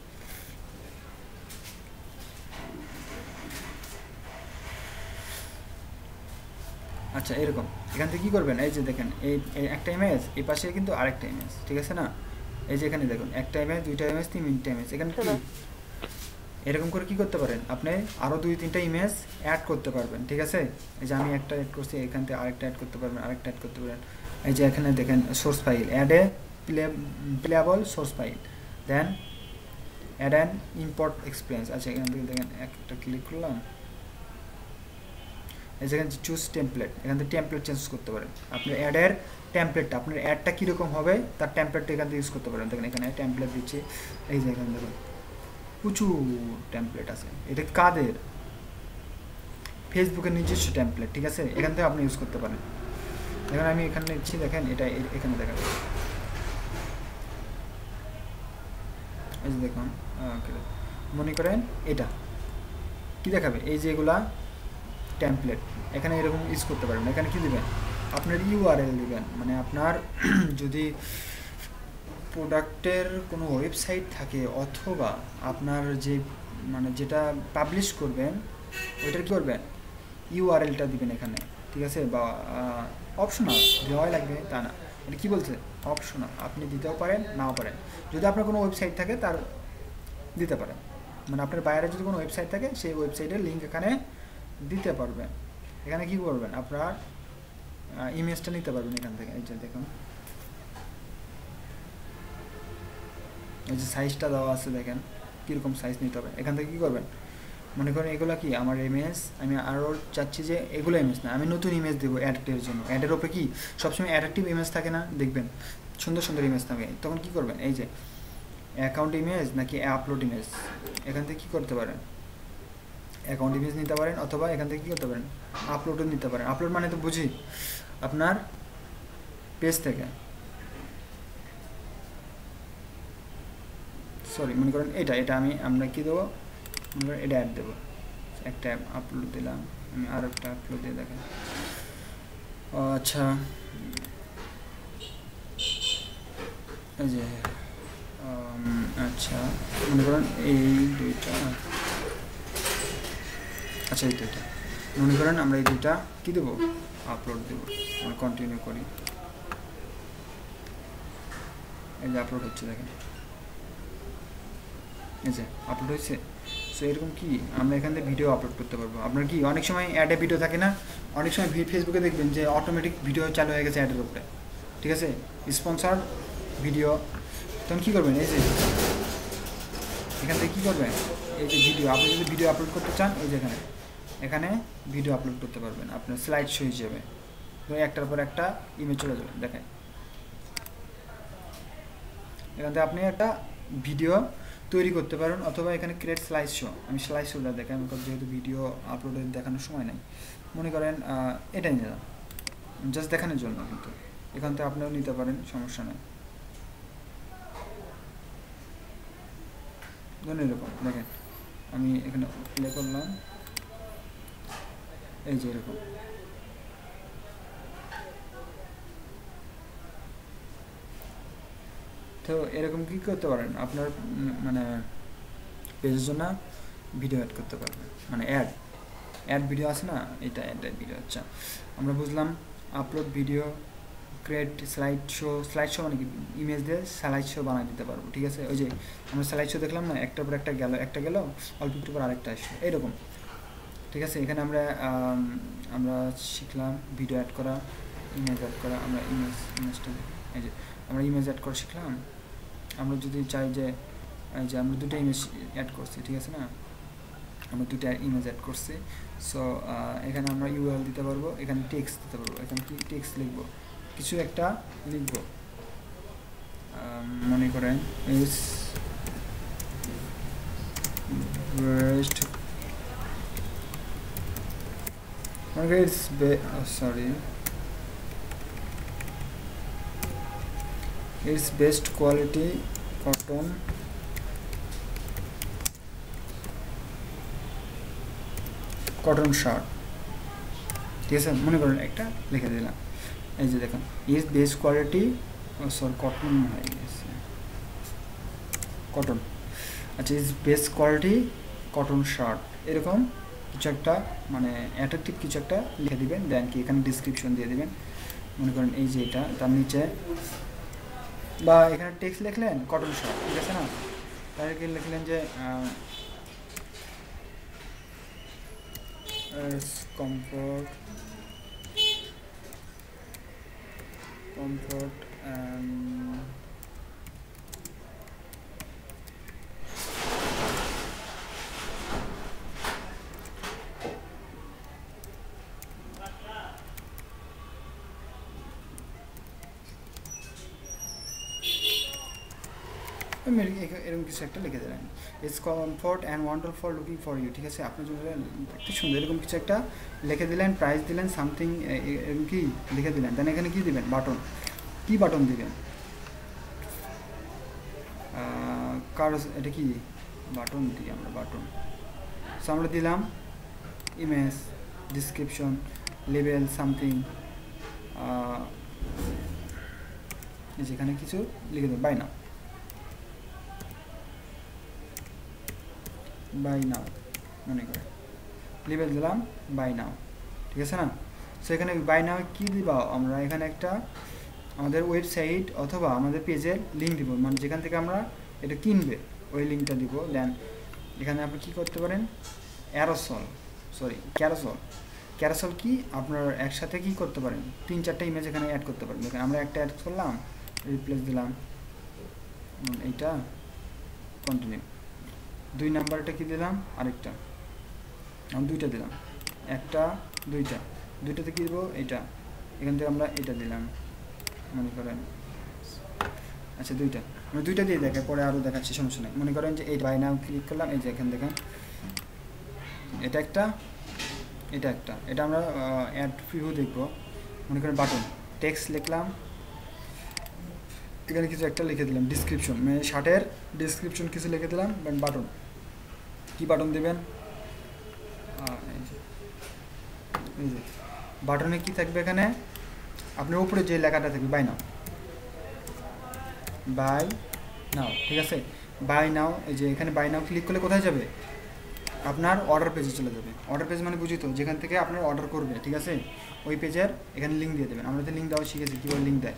আচ্ছা এরকম। এখান থেকে কী করবেন, এই যে দেখেন এই একটা ইমেজ, এই পাশে কিন্তু আরেকটা ইমেজ, ঠিক আছে না, এই যে এখানে দেখুন একটা ইমেজ, 2টা ইমেজ, 3টা ইমেজ, এখানে কি এরকম করে কি করতে পারেন, আপনি আরও 2-3টা ইমেজ অ্যাড করতে পারবেন, ঠিক আছে। এই যে আমি একটা অ্যাড করছি, এখান থেকে আরেকটা অ্যাড করতে পারবেন, আরেকটা অ্যাড করতে পারেন। এই যে এখানে দেখেন সোর্স ফাইল, অ্যাডে playable source file, then ad and import experience. আচ্ছা এখান থেকে দেখেন একটা ক্লিক করলাম, এই যেখানে চুজ টেমপ্লেট, এখান থেকে টেমপ্লেট চেঞ্জ করতে পারেন। আপনার অ্যাডের টেমপ্লেটটা, আপনার অ্যাডটা কীরকম হবে তার টেমপ্লেটটা এখান থেকে ইউজ করতে পারেন। দেখেন এখানে টেমপ্লেট দিচ্ছে, এই যে এখানে দেখুন প্রচুর টেমপ্লেট আছে। এটা কাদের, ফেসবুকের নিজস্ব টেমপ্লেট, ঠিক আছে, এখান থেকে আপনি ইউজ করতে পারেন। এখন আমি এখানে নিচ্ছি, দেখেন এটা এখানে দেখেন, এই যে দেখুন মনে করেন এটা কি দেখাবে, এই যে এগুলা টেমপ্লেট, এখানে এরকম ইউজ করতে পারবেন। এখানে কি দিবেন, আপনার ইউআরএল দিবেন, মানে আপনার যদি প্রোডাক্টের কোনো ওয়েবসাইট থাকে অথবা আপনার যে মানে যেটা পাবলিশ করবেন ওইটার কী করবেন, ইউআরএলটা দিবেন এখানে, ঠিক আছে, বা অপশনাল, দেওয়াই লাগবে তা না, এটা কী বলছে অপশনাল, আপনি দিতেও পারেন নাও পারেন। যদি আপনার কোনো ওয়েবসাইট থাকে তার দিতে পারেন, মানে আপনার বাইরে যদি কোনো ওয়েবসাইট থাকে সেই ওয়েবসাইটের লিঙ্ক এখানে দিতে পারবেন। এখানে কি করবেন, আপনার ইমেজটা নিতে পারবেন এখান থেকে, এই যে দেখুন এই যে সাইজটা দেওয়া আছে, দেখেন কীরকম সাইজ নিতে হবে। এখান থেকে কী করবেন, মনে করেন এগুলো কি আমার ইমেজ, আমি আরও চাচ্ছি যে এগুলো ইমেজ না, আমি নতুন ইমেজ দেবো অ্যাডের জন্য। অ্যাডের ওপরে কি সবসময় অ্যাট্রাকটিভ ইমেজ থাকে না, দেখবেন সুন্দর সুন্দর ইমেজ থাকে, তখন কী করবেন, এই যে অ্যাকাউন্ট ইমেজ নাকি আপলোড ইমেজ, এখান থেকে কী করতে পারেন, অ্যাকাউন্ট ইমেজ নিতে পারেন অথবা এখান থেকে কী করতে পারেন, আপলোডও নিতে পারেন। আপলোড মানে তো বুঝি আপনার পেজ থেকে, সরি মনে করেন এটা আমরা কি দেবো, মনে করেন এটা অ্যাড দেবো, একটা আপলোড দিলাম, আমি আর একটা আপলোড দিয়ে দেখাই। আচ্ছা এই যে আচ্ছা মনে করেন এই দুইটা, আচ্ছা এই দুইটা মনে করেন আমরা এই দুইটা কী দেবো, আপলোড দেবো। আমরা কন্টিনিউ করি, এই যে আপলোড হচ্ছে দেখেন, এই যে আপলোড হয়েছে। সো এরকম কি আমরা এখান থেকে ভিডিও আপলোড করতে পারবো। আপনার কি অনেক সময় অ্যাডে ভিডিও থাকে না, অনেক সময় ফেসবুকে দেখবেন যে অটোমেটিক ভিডিও চালু হয়ে গেছে অ্যাডের উপরে, ঠিক আছে, স্পন্সর ভিডিও। তখন কী করবেন, এই যে এখান থেকে কী করবেন, এই যে ভিডিও, আপনি যদি ভিডিও আপলোড করতে চান এই যে এখানে ভিডিও আপলোড করতে পারবেন আপনার স্লাইড শো হিসেবে, একটার পর একটা ইমেজ চলে যাবে। দেখেন এখান থেকে আপনি একটা ভিডিও তৈরি করতে পারেন, অথবা এখানে ক্রিয়েট স্লাইড শো, আমি স্লাইড শোটা দেখাই, আমার যেহেতু ভিডিও আপলোডে দেখানোর সময় নাই, মনে করেন এটাই নিলাম জাস্ট দেখানোর জন্য, কিন্তু এখান থেকে আপনিও নিতে পারেন, সমস্যা নেই। ধরুন এরকম দেখেন, আমি এখানে প্লে করলাম, এই যে এরকম, তো এরকম কি করতে পারেন আপনার মানে পেজের জন্য ভিডিও অ্যাড করতে পারবেন, মানে অ্যাড ভিডিও আছে না, এটা অ্যাড ভিডিও। আচ্ছা আমরা বুঝলাম upload video, create slide show মানে কি ইমেজ দিয়ে স্লাইড শো বানিয়ে দিতে পারবো, ঠিক আছে। ওই যে আমরা স্লাইড শো দেখলাম না, একটার পর একটা গেল অল্প একটু পর আরেকটা আসলো এরকম, ঠিক আছে। এখানে আমরা শিখলাম ভিডিও অ্যাড করা, ইমেজ অ্যাড করা। আমরা ইমেজটা এই যে আমরা ইমেজ অ্যাড করা শিখলাম। আমরা যদি চাই যে এই যে আমরা দুটো ইমেজ অ্যাড করছি, ঠিক আছে না, আমরা দুটো ইমেজ অ্যাড করছি। সো এখানে আমরা ইউআরএল দিতে পারবো, এখানে টেক্সট দিতে পারবো, এখানে কি টেক্সট লিখবো, কিছু একটা লিখবো, মনে করেন is best, it's sorry it's best quality cotton shirt, ঠিক আছে। মনে করেন একটা লিখে দিলাম, এই যে দেখুন is best quality, sorry cotton হয়ে গেছে, কটন, আচ্ছা is best quality cotton shirt, এরকম কিছু একটা মানে অ্যাট্রাকটিভ কিছু একটা লিখে দিবেন। দেন কি এখানে ডিসক্রিপশন দিয়ে দিবেন, মনে করেন এই যে এটা, তার নিচে বা এখানে টেক্সট লিখলেন কটন শার্ট, ঠিক আছে না, তার কি লিখলেন যে comfort and এরকম কিছু একটা লিখে দিলেন, it's comfort and wonderful for looking for you, ঠিক আছে। আপনি যদি দেখতে সুন্দর এরকম কিছু একটা লিখে দিলেন, প্রাইস দিলেন সামথিং, এরকম কি লিখে দিলেন। দেন এখানে কি দিবেন, বাটন, কি বাটন দিবেন, কারো এটা কি বাটন দিই আমরা, বাটন। সো আমরা দিলাম ইমেজ, ডিসক্রিপশন, লেবেল সামথিং, যেখানে কিছু লিখে দেবেন, বাই নাও মনে করে লেবেল দিলাম বাই নাও, ঠিক আছে না। সো এখানে বাই নাও কি দিব, আমরা এখানে একটা আমাদের ওয়েবসাইট অথবা আমাদের পেজের লিঙ্ক দিব, মানে যেখান থেকে আমরা এটা কিনবে ওই লিঙ্কটা দিব। দেন এখানে আপনি কি করতে পারেন, ক্যারাসল কি আপনার একসাথে কি করতে পারেন, 3-4টা ইমেজ এখানে অ্যাড করতে পারেন। দেখেন আমরা একটা অ্যাড করলাম, রিপ্লেস দিলাম এইটা, কন্টিনিউ, 2 নাম্বারটা কি দিলাম, আরেকটা, আমি 2টা দিলাম, একটা 2টাতে কি দেবো, এইটা, এখান থেকে আমরা এটা দিলাম, মনে করেন আচ্ছা 2টা, আমি 2টা দিয়ে দেখাই, পরে আরও দেখাচ্ছি, সমস্যা নেই। মনে করেন যে এই বাই নাও ক্লিক করলাম, এই যে এখান দেখেন এটা একটা, এটা আমরা অ্যাড প্রিভিউ দেখবো। মনে করেন বাটন, টেক্সট লিখলাম, এখানে কিছু একটা লিখে দিলাম ডেসক্রিপশন, মানে শার্টের ডেসক্রিপশন কিছু লিখে দিলাম। দেন বাটন, কি বাটন দিবেন? এই যে বাটনে কি থাকবে এখানে আপনার উপরে যে লেখাটা থাকবে বাই নাও, বাই নাও, ঠিক আছে? বাই নাও, এই যে এখানে বাই নাও ক্লিক করলে কোথায় যাবে? আপনার অর্ডার পেজে চলে যাবে। অর্ডার পেজ মানে বুঝি তো, যেখান থেকে আপনার অর্ডার করবে, ঠিক আছে? ওই পেজের এখানে লিঙ্ক দিয়ে দেবেন। আমরা তো লিঙ্ক দেওয়া শিখেছি, কীভাবে লিঙ্ক দেয়।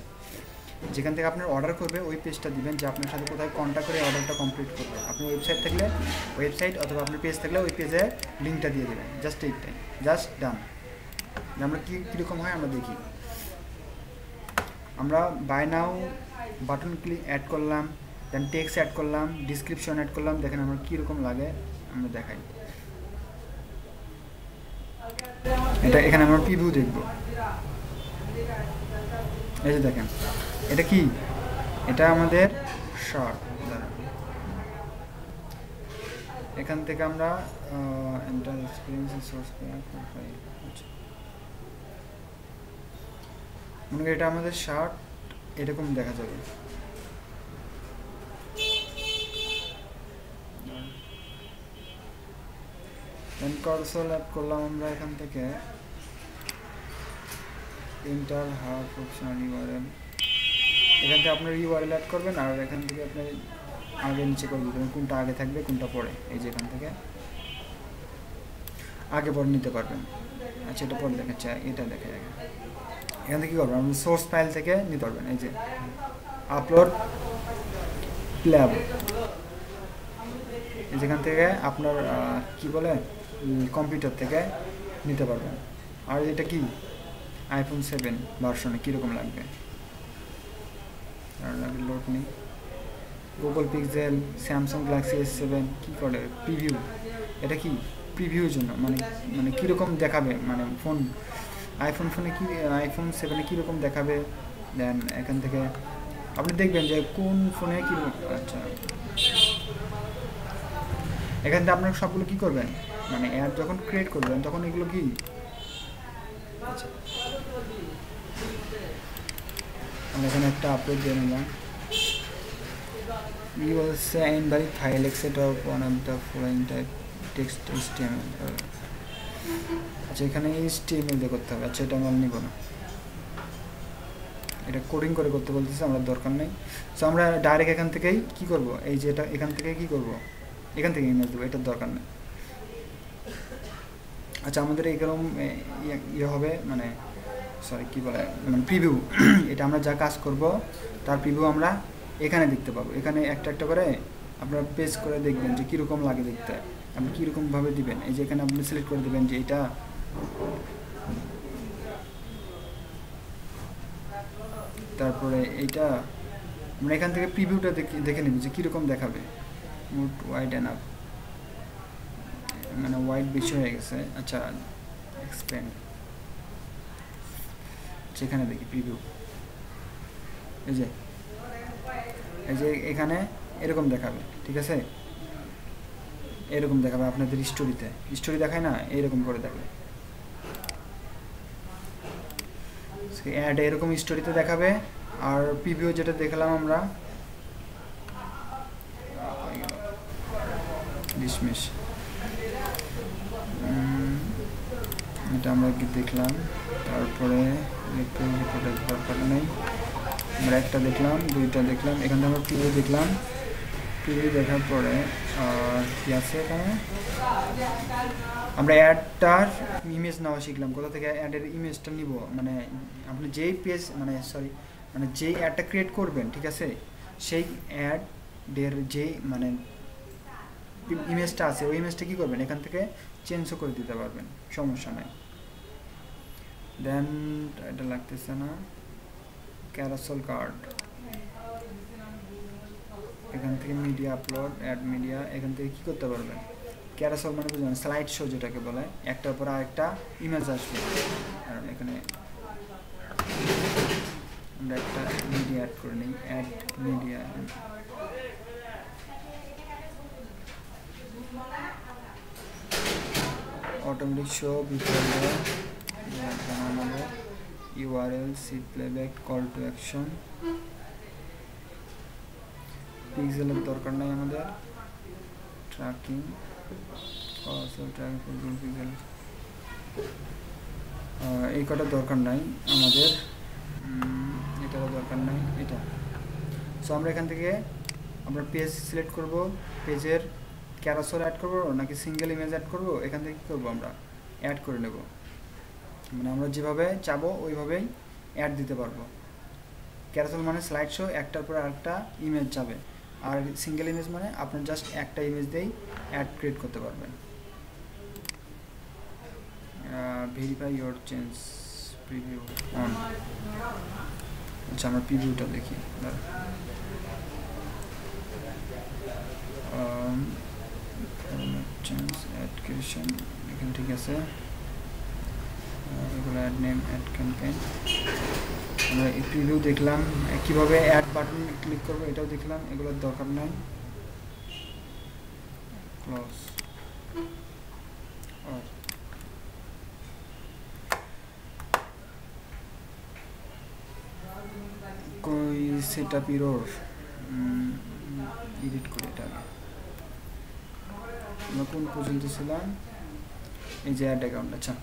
যেখান থেকে আপনার অর্ডার করবে ওই পেজটা দিবেন, যে আপনার সাথে কোথায় কন্ট্যাক্ট করে অর্ডারটা কমপ্লিট করবে। আপনার ওয়েবসাইট থাকলে ওয়েবসাইট, অথবা আপনার পেজ থাকলে ওই পেজে লিঙ্কটা দিয়ে দেবেন। জাস্ট এইটাই, জাস্ট ডান। আমরা কীরকম হয় আমরা দেখি। আমরা buy now button click add করলাম, দেন টেক্সট অ্যাড করলাম, ডিসক্রিপশন অ্যাড করলাম। দেখেন আমার কীরকম লাগে আমরা দেখাই। এটা এখানে আমরা প্রিভিউ দেখব। এই যে দেখেন এটা কি, এটা আমাদের শার্ট। এখান থেকে আমরা এন্টার এক্সপেরিয়েন্স সোর্স মনে করি এটা আমাদের শার্ট, এরকম দেখা যাবে। দেন কার্সর অ্যাড করলাম আমরা এখান থেকে, ইন্টার হাফ অপশনাল ইউআরএল। এখান থেকে আপনার ইউআরএল অ্যাড করবেন, আর এখান থেকে আপনি আগে নিচে করে দিতে পারবেন কোনটা আগে থাকবে কোনটা পরে। এই যে এখান থেকে আগে পরে নিতে পারবেন। আচ্ছা এটা পরে দেখাচ্ছে, এটা দেখে আগে। এখান থেকে কী করবেন, আপনি সোর্স ফাইল থেকে নিতে পারবেন। এই যে আপলোড প্লেয়াবল, যেখান থেকে আপনার কি বলে কম্পিউটার থেকে নিতে পারবেন। আর এটা কি আইফোন 7 ভার্সনে কীরকম লাগবে, আর লাগে লোড নেই। Google pixel, Samsung Galaxy S7 কী করে প্রিভিউ, এটা কি প্রিভিউর জন্য, মানে কীরকম দেখাবে, মানে ফোন আইফোন ফোনে কি আইফোন 7-এ কীরকম দেখাবে। দেন এখান থেকে আপনি দেখবেন যে কোন ফোনে কীরকম। আচ্ছা এখান থেকে আপনার সবগুলো কী করবেন, মানে অ্যাড যখন ক্রিয়েট করবেন তখন এগুলো কি, আচ্ছা আমরা এখানে একটা আপলোড দিয়ে নিলাম। You will say invalid file except of one of the following type text HTML. আচ্ছা এখানে HTML দিয়ে করতে হবে। আচ্ছা এটা আমরা নিব না, এটা কোডিং করে করতে বলতেছে, আমরা দরকার নেই। সো আমরা ডাইরেক্ট এখান থেকেই কি করব, এই যে এটা এখান থেকে কি করব, এখান থেকে ইমেজ দেবো, এটার দরকার নেই। আচ্ছা আমাদের এইরকম ইয়ে হবে, মানে সরি কী বলে, মানে প্রিভিউ। এটা আমরা যা কাজ করব তার প্রিভিউ আমরা এখানে দেখতে পাবো। এখানে একটা একটা করে আপনারা পেজ করে দেখবেন যে কীরকম লাগে দেখতে, আপনি কীরকমভাবে দিবেন। এই যে এখানে আপনি সিলেক্ট করে দেবেন যে এটা, তারপরে এইটা আমরা এখান থেকে প্রিভিউটা দেখে নেব যে কীরকম দেখাবে। মোট ওয়াইড অ্যান্ড আপ, মানে ওয়াইড বেশি হয়ে গেছে। আচ্ছা এক্সপ্যান্ড, সেখানে দেখি প্রিভিউ। এই যে এখানে এরকম দেখাবে, ঠিক আছে? এরকম দেখাবে আপনাদের স্টোরিতে, স্টোরি দেখায় না, এরকম করে দেখাবে। অ্যাড এরকম স্টোরিতে দেখাবে। আর প্রিভিউ যেটা দেখলাম আমরা, ডিসমিস, এটা আমরা কি দেখলাম। তারপরে রিপোর্টের দরকার নেই, আমরা একটা দেখলাম, দুইটা দেখলাম। এখান থেকে আমরা প্রিভিউ দেখলাম, প্রিভিউ দেখার পরে আর কি আছে এখানে, আমরা অ্যাডটার ইমেজ নেওয়া শিখলাম। কোথা থেকে অ্যাডের ইমেজটা নিব, মানে আপনি যেই পেজ, মানে যেই অ্যাডটা ক্রিয়েট করবেন, ঠিক আছে, সেই অ্যাডের যেই মানে ইমেজটা আছে ওই ইমেজটা কী করবেন, এখান থেকে চেঞ্জও করে দিতে পারবেন, সমস্যা নাই। দেন এটা লাগতেছে না, ক্যারাসেল কার্ড, এখান থেকে মিডিয়া আপলোড, অ্যাড মিডিয়া, এখান থেকে কী করতে পারবেন, ক্যারাসেল মানে বুঝলেন স্লাইড শো যেটাকে বলে, একটার পর আরেকটা ইমেজ আসবে। কারণ এখানে আমরা একটা মিডিয়া অ্যাড করে নিই, add media, automatic show before the URL, see playback, call to action, পিক্সেলের দরকার নাই আমাদের, ট্র্যাকিং পিক্সেল এই কটা দরকার নাই আমাদের, এটারও দরকার নাই, এটা। সো আমরা এখান থেকে আমরা পেজ সিলেক্ট করব, পেজের ক্যারাসেল অ্যাড করব নাকি সিঙ্গেল ইমেজ অ্যাড করব, এখান থেকে কী করবো আমরা অ্যাড করে নেব, মানে আমরা যেভাবে চাবো ওইভাবেই অ্যাড দিতে পারবো। ক্যারাসেল মানে স্লাইড শো, একটার পর আরেকটা ইমেজ যাবে, আর সিঙ্গেল ইমেজ মানে আপনার জাস্ট একটা ইমেজ দিয়েই অ্যাড ক্রিয়েট করতে পারবেন। Verify your change preview on. আচ্ছা আমরা প্রিভিউটা দেখি, চেঞ্জ অ্যাড ক্রিয়েশন এখানে ঠিক আছে, এগুলো অ্যাড নেম, অ্যাড ক্যাম্পেইন, আমরা এই প্রিভিউ দেখলাম, কীভাবে অ্যাড বাটন ক্লিক করবো এটাও দেখলাম, এগুলোর দরকার নাই। ক্লোজ কই সেটআপ এরর, এডিট করে এটা আগে। আমরা কোন পর্যন্ত ছিলাম, এই যে অ্যাড অ্যাকাউন্ট। আচ্ছা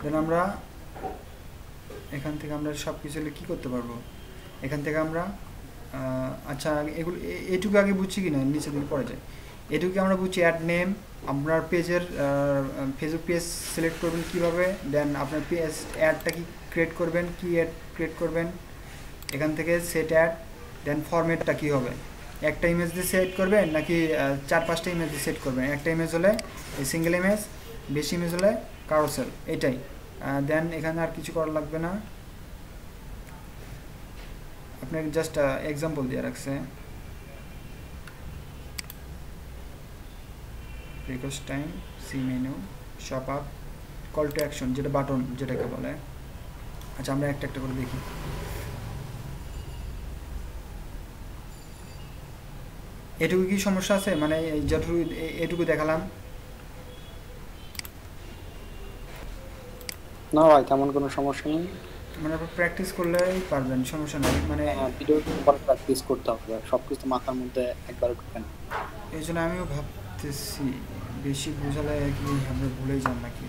দেন আমরা এখান থেকে আমরা সব কিছু কী করতে পারবো, এখান থেকে আমরা আচ্ছা এগুলো এটুকু আগে বুঝছি কি না, নিচে দিকে পড়ে যায়, এটুকু আমরা বুঝছি অ্যাড নেম, আপনার পেজের ফেসবুক পেজ সিলেক্ট করবেন কীভাবে, দেন আপনার পেজ অ্যাডটা কি ক্রিয়েট করবেন, কি অ্যাড ক্রিয়েট করবেন, এখান থেকে সেট অ্যাড, দেন ফরম্যাটটা কী হবে, একটা ইমেজ দিয়ে সেট করবেন নাকি 4-5টা ইমেজ দিয়ে সেট করবেন, একটা ইমেজ হলে এই সিঙ্গেল ইমেজ, বেশি ইমেজ হলে কারোসেল, এটাই। দেন এখানে আর কিছু করা লাগবে না, আপনাকে জাস্ট এক্সাম্পল দিয়ে রাখছে, request time, see menu, shop up, call to action যেটা বাটন যেটাকে বলে। আচ্ছা আমরা একটা একটা করে দেখি। এটুকু কি সমস্যা আছে, মানে যতটুকু এটুকু দেখালাম? না ভাই তেমন কোনো সমস্যা নেই, মানে আপনি প্র্যাকটিস করলেই পারবেন, সমস্যা নেই। মানে ভিডিও পরে প্র্যাকটিস করতে হবে, সব কিছু মাথার মধ্যে একবার ঢুকে না। এই জন্য আমিও ভাবতেছি বেশি বোঝালে কি আমরা ভুলেই যান নাকি।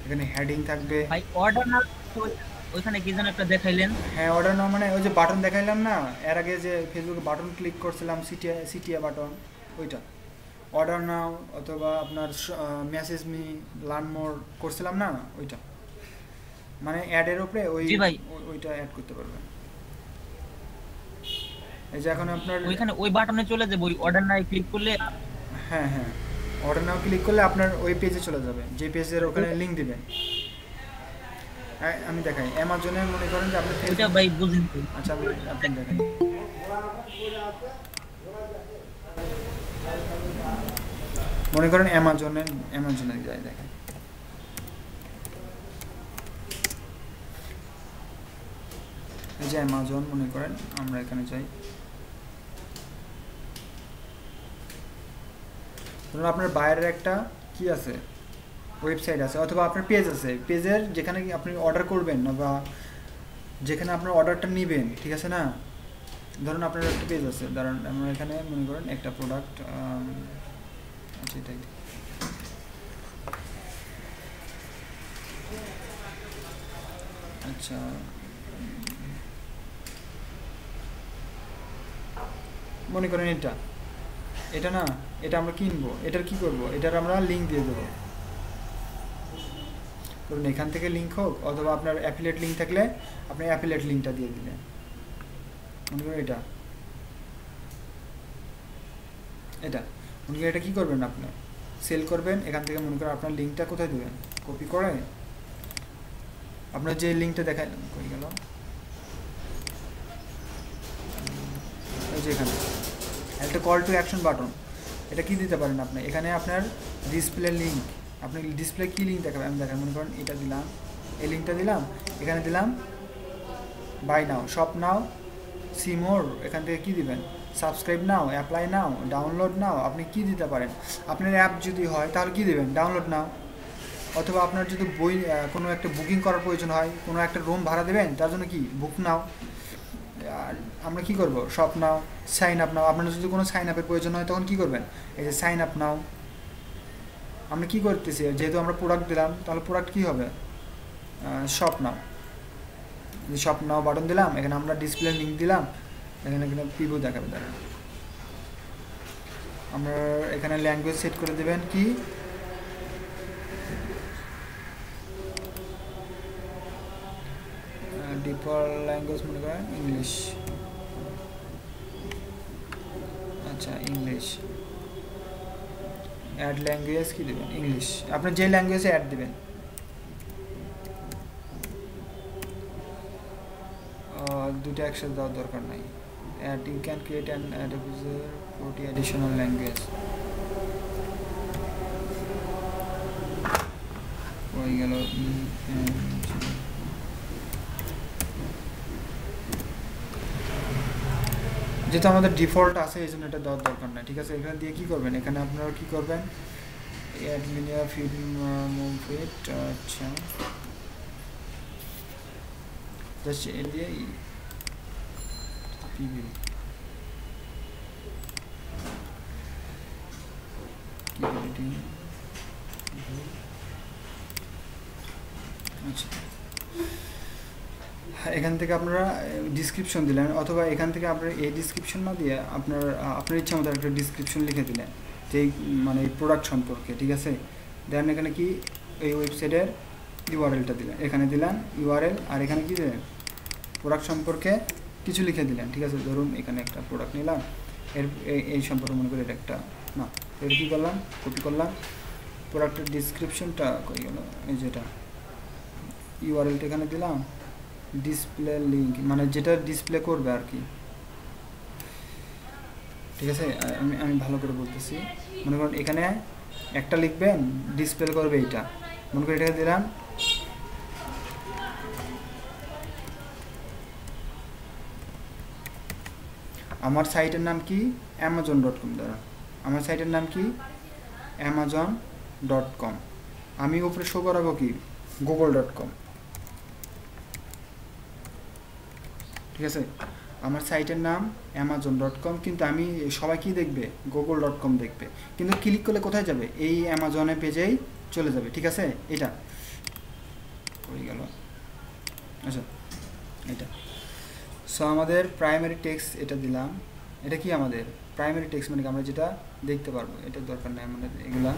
এখানে হেডিং থাকবে ভাই, অর্ডার না ওইখানে কি যেন একটা দেখাইলেন? হ্যাঁ অর্ডার নাও, মানে ওই যে বাটন দেখাইলাম না এর আগে, যে ফেসবুকে বাটন ক্লিক করছিলাম, সিটিএ বাটন, ওইটা অর্ডার নাও, অথবা আপনার মেসেজ মি, লার্ন মোর করছিলাম না, ওইটা মানে অ্যাডের উপরে ওইটা অ্যাড করতে পারবেন। এই যে এখন আপনার ওইখানে ওই বাটনে চলে যাবে, ওই অর্ডার নাই ক্লিক করলে। হ্যাঁ হ্যাঁ অর্ডার নাও ক্লিক করলে আপনার ওই পেজে চলে যাবে, যে পেজের ওখানে লিংক দিবেন। আমি দেখাই, অ্যামাজনে মনে করেন যে আপনি ওইটা ভাই বুঝিন। আচ্ছা আপনি দেখাই, মনে করেন অ্যামাজনে যাই দেখেন, এই যে অ্যামাজন মনে করেন, আমরা এখানে যাই, ধরুন আপনার বাইরের একটা কি আছে ওয়েবসাইট আছে, অথবা আপনার পেজ আছে, পেজের যেখানে আপনি অর্ডার করবেন না বা যেখানে আপনার অর্ডারটা নেবেন, ঠিক আছে না, ধরুন আপনার একটা পেজ আছে, ধরুন আমরা এখানে মনে করেন একটা প্রোডাক্ট, আচ্ছা এটাই, আচ্ছা মনে করেন এটা না, এটা আমরা কিনবো, এটার কি করব, এটার আমরা লিঙ্ক দিয়ে দেবো, ধরুন এখান থেকে লিঙ্ক হোক, অথবা আপনার অ্যাফিলিয়েট লিঙ্ক থাকলে আপনি অ্যাফিলিয়েট লিঙ্কটা দিয়ে দিলেন, মনে করেন এটা মনে করেন এটা কী করবেন, আপনি সেল করবেন, এখান থেকে মনে করেন আপনার লিঙ্কটা কোথায় দেবেন, কপি করে আপনার যে লিঙ্কটা দেখাইলাম, কই গেল, এই যে এখানে একটা কল টু অ্যাকশন বাটন, এটা কি দিতে পারেন আপনি, এখানে আপনার ডিসপ্লে লিঙ্ক, আপনি ডিসপ্লে কি লিঙ্ক দেখাবেন, আমি দেখান, মনে করেন এটা দিলাম, এই লিঙ্কটা দিলাম, এখানে দিলাম buy now, shop now, see more, এখান থেকে কি দিবেন, subscribe now, apply now, download now, আপনি কি দিতে পারেন, আপনার অ্যাপ যদি হয় তাহলে কি দিবেন, ডাউনলোড নাও, অথবা আপনার যদি কোনো একটা বুকিং করার প্রয়োজন হয়, কোনো একটা রুম ভাড়া দেবেন, তার জন্য কি বুক নাও, আর আমরা কি করব, shop now, sign up now. আপনার যদি কোনো সাইন আপের প্রয়োজন হয় তখন কি করবেন, এই যে সাইন আপ নাও। আমরা কি করতেছি, যেহেতু আমরা প্রোডাক্ট দিলাম তাহলে প্রোডাক্ট কি হবে, শপ নাও। শপ নাও বাটন দিলাম, এখানে আমরা ডিসপ্লে লিঙ্ক দিলাম, এখানে কিন্তু প্রিভিউ দেখাবে। দাঁড়ান, আমরা এখানে ল্যাঙ্গুয়েজ সেট করে দেবেন কি ডিফল্ট ল্যাঙ্গুয়েজ মনে করেন ইংলিশ। আচ্ছা, ইংলিশ। অ্যাড ল্যাঙ্গুয়েজ কি দেবেন, ইংলিশ। আপনি যে ল্যাঙ্গুয়েজে অ্যাড দেবেন, দুটো একসাথে দেওয়ার দরকার নাই। Add you can create an ad user 40 additional language হয়ে গেল। যেহেতু আমাদের ডিফল্ট আছে এই জন্য এটা দেওয়ার দরকার নাই, ঠিক আছে। এখানে দিয়ে কি করবেন, এখানে আপনারা কি করবেন, অ্যাড মিডিয়া ফিল্ম মুভমেন্ট। আচ্ছা, জাস্ট এ দিয়ে প্রিভিউ আচ্ছা, এখান থেকে আপনারা ডিসক্রিপশন দিলেন, অথবা এখান থেকে আপনারা এই ডিসক্রিপশন না দিয়ে আপনার ইচ্ছা মতো একটা ডিসক্রিপশন লিখে দিলেন যে মানে এই প্রোডাক্ট সম্পর্কে, ঠিক আছে। দেন এখানে কি এই ওয়েবসাইটের ইউআরএলটা দিলেন, এখানে দিলেন ইউআরএল, আর এখানে কি দিলেন প্রোডাক্ট সম্পর্কে কিছু লিখে দিলেন, ঠিক আছে। ধরুন এখানে একটা প্রোডাক্ট নিলাম, এর এই সম্পর্কে মনে করি এটা একটা না, এর কী করলাম, কপি করলাম, প্রোডাক্টের ডিসক্রিপশনটা কই গেল, এই যেটা ইউআরএলটা এখানে দিলাম, ডিসপ্লে লিঙ্ক মানে যেটা ডিসপ্লে করবে আর কি, ঠিক আছে। আমি ভালো করে বলতেছি, মনে করেন এখানে একটা লিখবেন, ডিসপ্লে করবে এইটা, মনে করি এটাকে দিলাম আমার সাইটের নাম কি amazon.com। দ্বারা আমার সাইটের নাম কি amazon.com। আমি উপরে শো করাবো কি google.com, ঠিক আছে। আমার সাইটের নাম amazon.com, কিন্তু আমি সবাই কি দেখবে, google.com দেখবে, কিন্তু ক্লিক করলে কোথায় যাবে, এই অ্যামাজনের পেজেই চলে যাবে, ঠিক আছে। এটা হয়ে গেল। আচ্ছা, এটা সো আমাদের প্রাইমারি টেক্সট এটা দিলাম, এটা কি আমাদের প্রাইমারি টেক্সট মানে আমরা যেটা দেখতে পারবো, এটার দরকার নেই, আমাদের এগুলা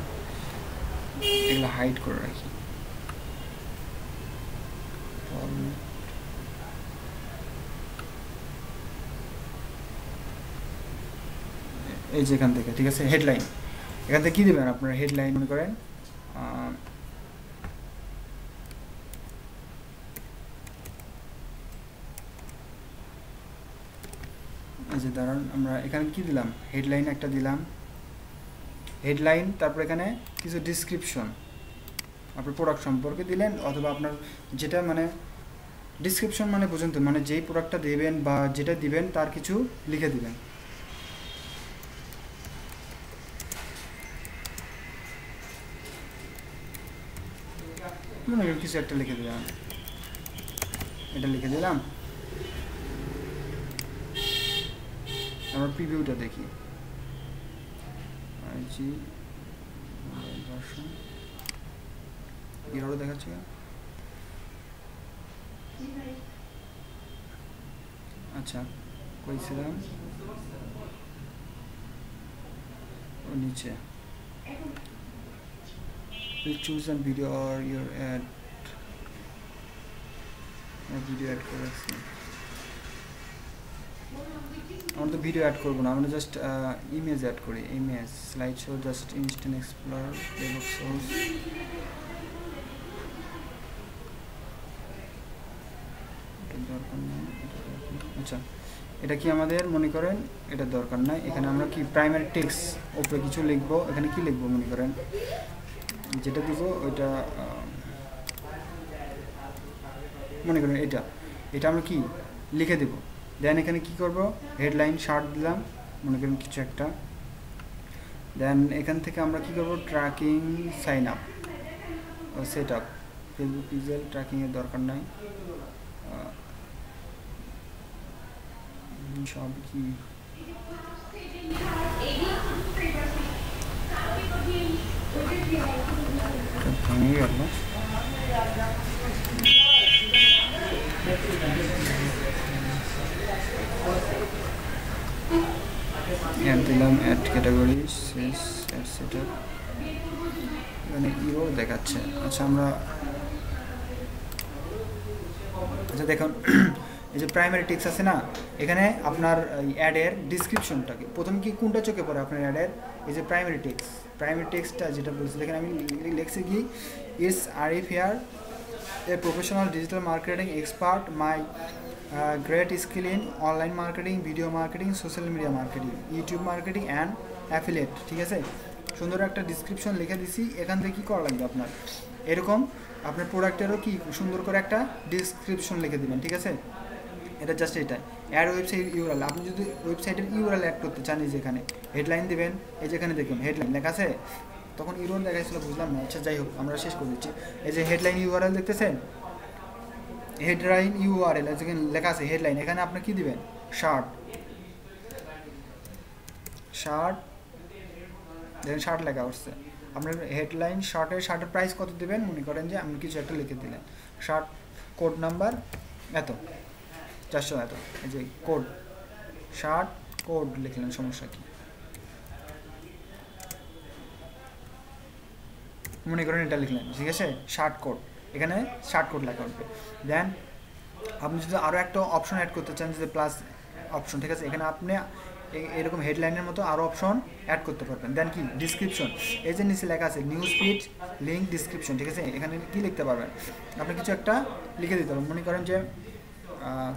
হাইড করে রাখি। এই যে এখান থেকে, ঠিক আছে, হেডলাইন। এখান থেকে কী দেবেন আপনারা, হেডলাইন মনে করেন এই যে দাঁড়ান, আমরা এখানে কি দিলাম, হেডলাইন একটা দিলাম, হেডলাইন, তারপর এখানে কিছু ডিসক্রিপশন আপনার প্রোডাক্ট সম্পর্কে দিলেন, অথবা আপনার যেটা মানে ডিসক্রিপশন মানে বুঝুন তো, মানে যেই প্রোডাক্টটা দেবেন বা যেটা দিবেন তার কিছু লিখে দিবেন। মনে করেন কিছু একটা লিখে দিলাম, এটা লিখে দিলাম। আমরা প্রিভিউটা দেখি, এরও দেখাচ্ছে। আচ্ছা, কইছিলাম ও নিচে choose a video or your ad, video add করে রাখছি। আমরা তো ভিডিও অ্যাড করবো না, আমরা জাস্ট ইমেজ অ্যাড করি, image slideshow, just instant explorer, develop source, দরকার নেই। আচ্ছা, এটা কি আমাদের মনে করেন এটা দরকার নাই। এখানে আমরা কি প্রাইমারি টেক্সট উপরে কিছু লিখবো, এখানে কি লিখবো মনে করেন যেটা দিব ওইটা মনে করেন এটা আমরা কি লিখে দেব। দেন এখানে কি করব, হেডলাইন শার্ট দিলাম মনে করেন কিছু একটা। দেন এখান থেকে আমরা কি করব, tracking sign up set up, Facebook pixel ট্র্যাকিংয়ের দরকার নাই। সব কি ভেঙে গেল। অ্যাড দিলাম, অ্যাড ক্যাটাগরি, শেষ, অ্যাড সেটআপ, এখানে ইরো দেখাচ্ছে। আচ্ছা আমরা আচ্ছা দেখুন এই যে প্রাইমারি টেক্সট আছে না, এখানে আপনার অ্যাডের ডিসক্রিপশনটাকে প্রথম কি কোনটা চোখে পড়ে আপনার অ্যাডের? এই যে প্রাইমারি টেক্সটটা যেটা বলছি দেখেন আমি লিখছি কি, it's Arif here, A professional digital marketing expert, my great skill in online marketing, video marketing, social media marketing, YouTube marketing and affiliate. ঠিক আছে, সুন্দর একটা ডিসক্রিপশন লিখে দিছি। এখান থেকে কী করা লাগবে আপনার, এরকম আপনার প্রোডাক্টেরও কি সুন্দর করে একটা ডিসক্রিপশন লিখে দেবেন। ঠিক আছে, এটা জাস্ট এটাই। অ্যাড ওয়েবসাইট ইউআরএল, আপনি যদি ওয়েবসাইটের ইউআরএল অ্যাড করতে চান, এই যেখানে হেডলাইন দেবেন, এই যেখানে দেখুন হেডলাইন লেখা আছে, তখন ইউআরএল দেখাইছিল বুঝলাম না। আচ্ছা যাই হোক, আমরা শেষ করে দিচ্ছি। এই যে হেডলাইন ইউআরএল দেখতেছেন, হেডলাইন ইউআরএল যেখানে লেখা আছে হেডলাইন, এখানে আপনি কি দিবেন, শার্ট দেখেন শার্ট লেখা আসছে। আপনার হেডলাইন শার্টের প্রাইস কত দেবেন, মনে করেন যে আপনি কিছু একটা লিখে দিলেন, শার্ট কোড নাম্বার এত 400 এত, এই যে কোড শার্ট কোড লিখলেন, সমস্যা কি, মনে করেন এটা লিখলেন। ঠিক আছে, শার্ট কোড, এখানে শার্ট কোড লেখা উঠবে। দেন আপনি যদি আরও একটা অপশন অ্যাড করতে চান, যে প্লাস অপশন, ঠিক আছে, এখানে আপনি এরকম হেডলাইনের মতো আরও অপশন অ্যাড করতে পারবেন। দেন কি ডিসক্রিপশন, এই যে নিচে লেখা আছে নিউজ ফিড লিঙ্ক ডিসক্রিপশন। ঠিক আছে, এখানে কি লিখতে পারবেন, আপনি কিছু একটা লিখে দিতে পারবেন। মনে করেন যে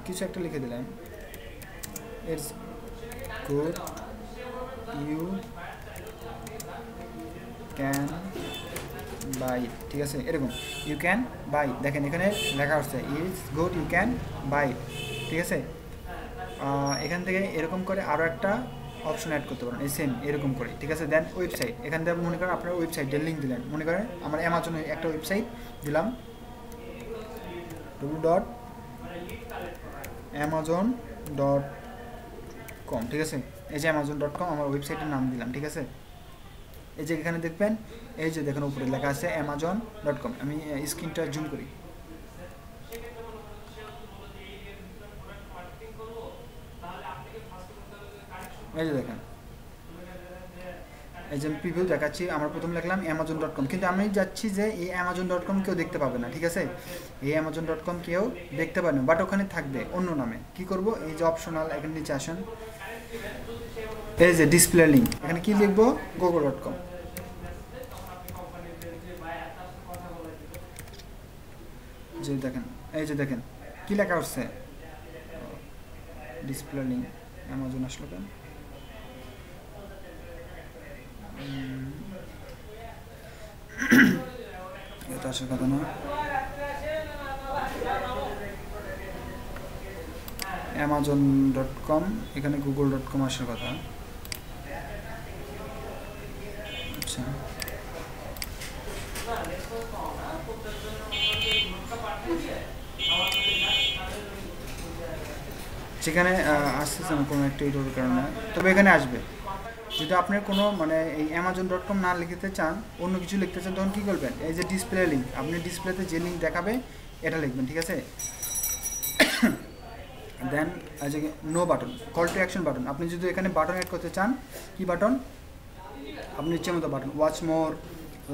কিছু একটা লিখে দিলেন, it's good you can buy. ঠিক আছে, এরকম ইউ ক্যান বাই, দেখেন এখানে লেখা আসছে it's good you can buy. ঠিক আছে, এখান থেকে এরকম করে আরও একটা অপশন অ্যাড করতে পারেন, এই সেম এরকম করে। ঠিক আছে, দেন ওয়েবসাইট, এখান থেকে মনে করেন আপনার ওয়েবসাইটের লিঙ্ক দিলেন, মনে করেন আমার অ্যামাজনের একটা ওয়েবসাইট দিলাম, www.amazon.com। ঠিক আছে, এই যে amazon.com আমার ওয়েবসাইটের নাম দিলাম। ঠিক আছে, এই যে এখানে দেখবেন, এই যে দেখেন উপরে লেখা আছে amazon.com। আমি স্ক্রিনটা জুম করি, এই যে দেখেন, এই যে প্রিভিউ দেখাচ্ছি, আমরা প্রথম লিখলাম amazon.com, কিন্তু আমি যাচ্ছি যে এই amazon.com কেউ দেখতে পাবে না। ঠিক আছে, এই amazon.com কেউ দেখতে পাবে না, বাট ওখানে থাকবে অন্য নামে। কি করব, এই যে অপশনাল, এখানে নিচে আসেন, এই যে ডিসপ্লে লিঙ্ক, এখানে কি লিখবো, google.com। যে দেখেন, এই যে দেখেন কি লেখা হচ্ছে, ডিসপ্লে লিঙ্ক, অ্যামাজন আসলো কেন, এটা আসার কথা না, amazon.com, এখানে google.com আসার কথা। আচ্ছা সেখানে আসতেছে না কোনো একটা এরর কারণে, তবে এখানে আসবে। যদি আপনার কোনো মানে এই amazon.com না লিখতে চান, অন্য কিছু লিখতে চান, তখন কী করবেন, এই যে ডিসপ্লে লিঙ্ক, আপনি ডিসপ্লেতে যে লিঙ্ক দেখাবে এটা লিখবেন। ঠিক আছে, দেন যে no button, call to action button, আপনি যদি এখানে বাটন অ্যাড করতে চান, কি বাটন, আপনি ইচ্ছে মতো button, watch more,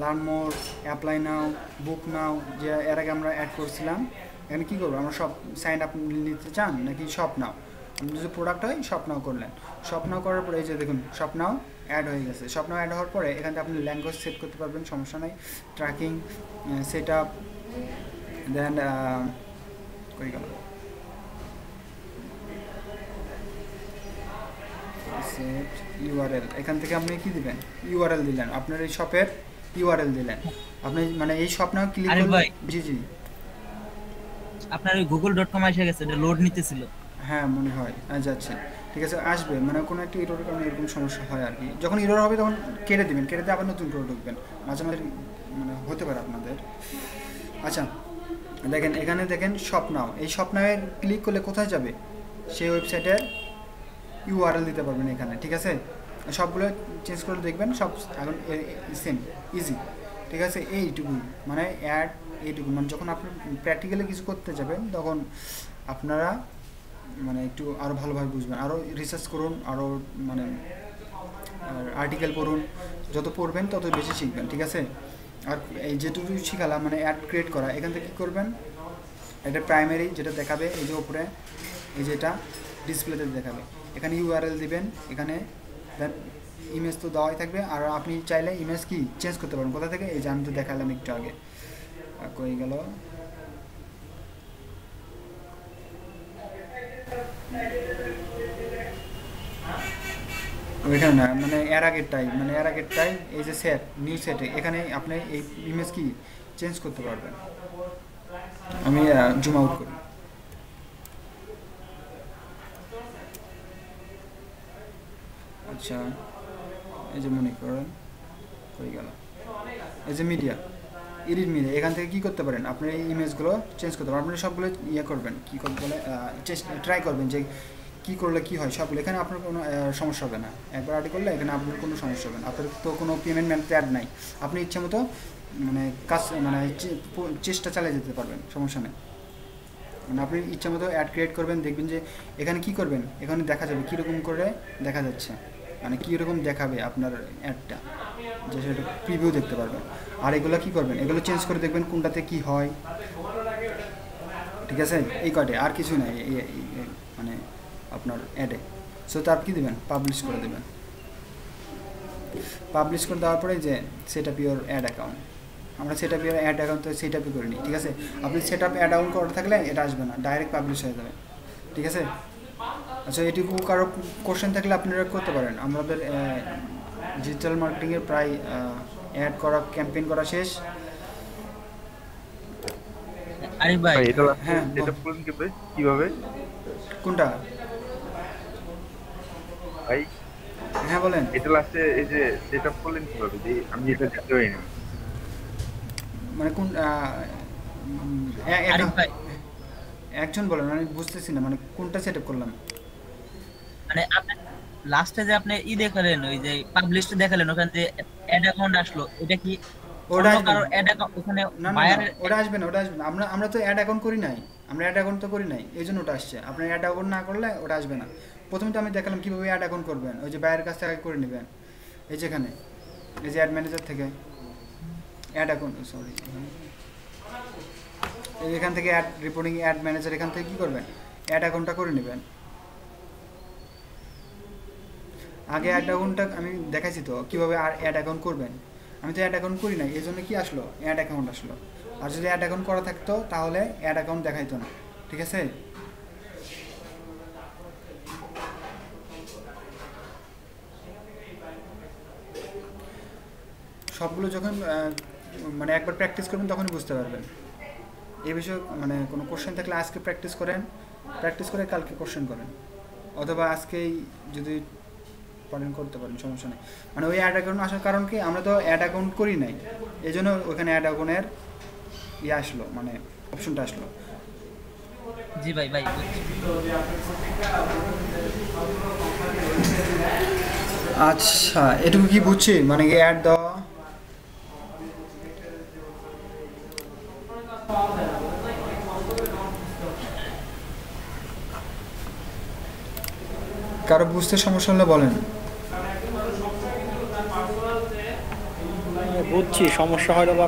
learn more, apply now, book now, যে এর আগে আমরা অ্যাড করছিলাম। এখানে কী করবো, আমরা সব সাইন আপ নিতে চান নাকি শপ নাও, আপনি যদি প্রোডাক্ট হয় শপ নাও করলেন, শপ নাও করার পরে এই যে দেখুন শপ নাও অ্যাড হয়ে গেছে। শপ নাও অ্যাড হওয়ার পরে এখান থেকে আপনি ল্যাঙ্গুয়েজ সেট করতে পারবেন, সমস্যা নাই, ট্র্যাকিং সেট আপ, দেন কই গেল, সেট ইউআরএল, এখান থেকে আপনি কি দিবেন, ইউআরএল দিলেন, আপনার এই শপের ইউআরএল দিলেন, আপনি মানে এই শপ নাও ক্লিক করলেন। জি জি, আপনার ওই google.com এসে গেছে, এটা লোড নিতেছিল। হ্যাঁ মনে হয় যাচ্ছে। ঠিক আছে, আসবে, মানে কোনো একটা এররের কারণে এরকম সমস্যা হয় আর কি। যখন এরর হবে তখন কেটে দিবেন, কেটে দিয়ে আবার নতুন করে ঢুকবেন, মাঝে মাঝে মানে হতে পারে আপনাদের। আচ্ছা দেখেন, এখানে দেখেন শপ নাও, এই শপ নাওয়ের ক্লিক করলে কোথায় যাবে, সেই ওয়েবসাইটের ইউআরএল দিতে পারবেন এখানে, ঠিক আছে? সবগুলো চেঞ্জ করে দেখবেন সব এখন সেম ইজি, ঠিক আছে? এইটুকুই মানে অ্যাড, এইটুকু মানে যখন আপনি প্র্যাকটিক্যালি কিছু করতে যাবেন তখন আপনারা মানে একটু আরও ভালোভাবে বুঝবেন, আরও রিসার্চ করুন, আরও মানে আর্টিকেল পড়ুন, যত পড়বেন তত বেশি শিখবেন, ঠিক আছে? আর এই যেটুকু শিখালাম মানে অ্যাড ক্রিয়েট করা, এখান থেকে কী করবেন, এটা প্রাইমারি যেটা দেখাবে এই যে উপরে, এই যে এটা ডিসপ্লেতে দেখাবে, এখানে ইউআরএল দিবেন, এখানে দেন ইমেজ তো দেওয়াই থাকবে, আর আপনি চাইলে ইমেজ কি চেঞ্জ করতে পারেন, কোথা থেকে, এই যে আমি তো দেখালাম একটু আগে, কই গেল, ওইখানে না, মানে এর আগেরটাই এই যে সেট নিউ সেটে এখানে আপনি এই ইমেজ কি চেঞ্জ করতে পারবেন। আমি জুম আউট করি, আচ্ছা এই যে মনে করেন হয়ে গেল, এই যে মিডিয়া, এডিট মিডিয়া, এখান থেকে কী করতে পারেন, আপনি এই ইমেজগুলো চেঞ্জ করতে পারেন, আপনি সবগুলো ইয়ে করবেন, কী করতে বলে ট্রাই করবেন যে কী করলে কী হয় সবগুলো, এখানে আপনার কোনো সমস্যা হবে না, একবার আর্টি করলে এখানে আপনার কোনো সমস্যা হবে না, আপনার তো কোনো পেমেন্ট মেথড নাই, আপনি ইচ্ছে মতো মানে কাজ মানে চেষ্টা চালিয়ে যেতে পারবেন, সমস্যা নেই। মানে আপনি ইচ্ছা মতো অ্যাড ক্রিয়েট করবেন, দেখবেন যে এখানে কি করবেন, এখানে দেখা যাবে কীরকম করে দেখা যাচ্ছে, মানে কীরকম দেখাবে আপনার অ্যাডটা, যে সেটা প্রিভিউ দেখতে পারবেন। আর এগুলো কি করবেন, এগুলো চেঞ্জ করে দেখবেন কোনটাতে কি হয়, ঠিক আছে? এই কয়টে, আর কিছু নাই মানে আপনার অ্যাডে। সো তার কি দেবেন, পাবলিশ করে দেবেন, পাবলিশ করে দেওয়ার পরে যে set up your ad account, আমরা set up your ad account তো সেট আপই করে নিই, ঠিক আছে? আপনি সেট আপ অ্যাড অ্যাকাউন্ট করা থাকলে এটা আসবে না, ডাইরেক্ট পাবলিশ হয়ে যাবে, ঠিক আছে? আচ্ছা এটুকু কারো কোশ্চেন থাকলে আপনারা করতে পারেন। আমাদের ডিজিটাল মার্কেটিংয়ের প্রায় অ্যাড করা, ক্যাম্পেইন করা শেষ। আরে ভাই এটা হ্যাঁ, এটা বলুন কিভাবে কোনটা ভাই? হ্যাঁ বলেন। এটা লাস্টে এই যে সেটআপ করলেন কিভাবে, যে আমি এটা জানতে পারি না। মানে কোন আরে ভাই একজন বলেন, আমি বুঝতেছি না মানে কোনটা সেট আপ করলাম। মানে আপনি লাস্টে যে আপনি দেখালেন, ওই যে পাবলিশড দেখালেন, ওখানে যে অ্যাড অ্যাকাউন্ট আসলো, এটা কি ওটা অন্য কারো অ্যাড অ্যাকাউন্ট ওখানে না না বায়ার? ওটা আসবে না, ওটা আসবে না। আমরা তো অ্যাড অ্যাকাউন্ট করি নাই, আমরা অ্যাড অ্যাকাউন্ট তো করি নাই, এই জন্য ওটা আসছে। আপনি অ্যাড অ্যাকাউন্ট না করলে ওটা আসবে না। প্রথমে তো আমি দেখালাম কীভাবে অ্যাড অ্যাকাউন্ট করবেন, ওই যে বায়ারের কাছ থেকে করে নেবেন, এই যেখানে এই যে অ্যাড ম্যানেজার থেকে অ্যাড অ্যাকাউন্ট, সরি এখান থেকে অ্যাড রিপোর্টিং অ্যাড ম্যানেজার, এখান থেকে কী করবেন, অ্যাড অ্যাকাউন্টটা করে নেবেন। আগে অ্যাড অ্যাকাউন্টটা আমি দেখাইছি তো কীভাবে আর অ্যাড অ্যাকাউন্ট করবেন। আমি তো অ্যাড অ্যাকাউন্ট করি নাই, এই জন্য কী আসলো, অ্যাড অ্যাকাউন্ট আসলো। আর যদি অ্যাড অ্যাকাউন্ট করা থাকতো তাহলে অ্যাড অ্যাকাউন্ট দেখাইতো না, ঠিক আছে? সবগুলো যখন মানে একবার প্র্যাকটিস করবেন তখনই বুঝতে পারবেন। এই বিষয়ে মানে কোনো কোশ্চেন থাকলে আজকে প্র্যাকটিস করেন, প্র্যাকটিস করে কালকে কোশ্চেন করেন, অথবা আজকেই যদি পারেন করতে পারেন, সমস্যা নেই। মানে ওই অ্যাড অ্যাকাউন্ট আসার কারণ কি, আমরা তো অ্যাড অ্যাকাউন্ট করি নাই, এই জন্য ওইখানে অ্যাড অ্যাকাউন্টের ইয়ে আসলো, মানে অপশনটা আসলো। জি ভাই ভাই বুঝছি। আচ্ছা এটুকু কি বুঝছি, মানে অ্যাড দেওয়া। কারো বুঝতে সমস্যা হলে বলেন। বুঝছি, সমস্যা হয়তো বা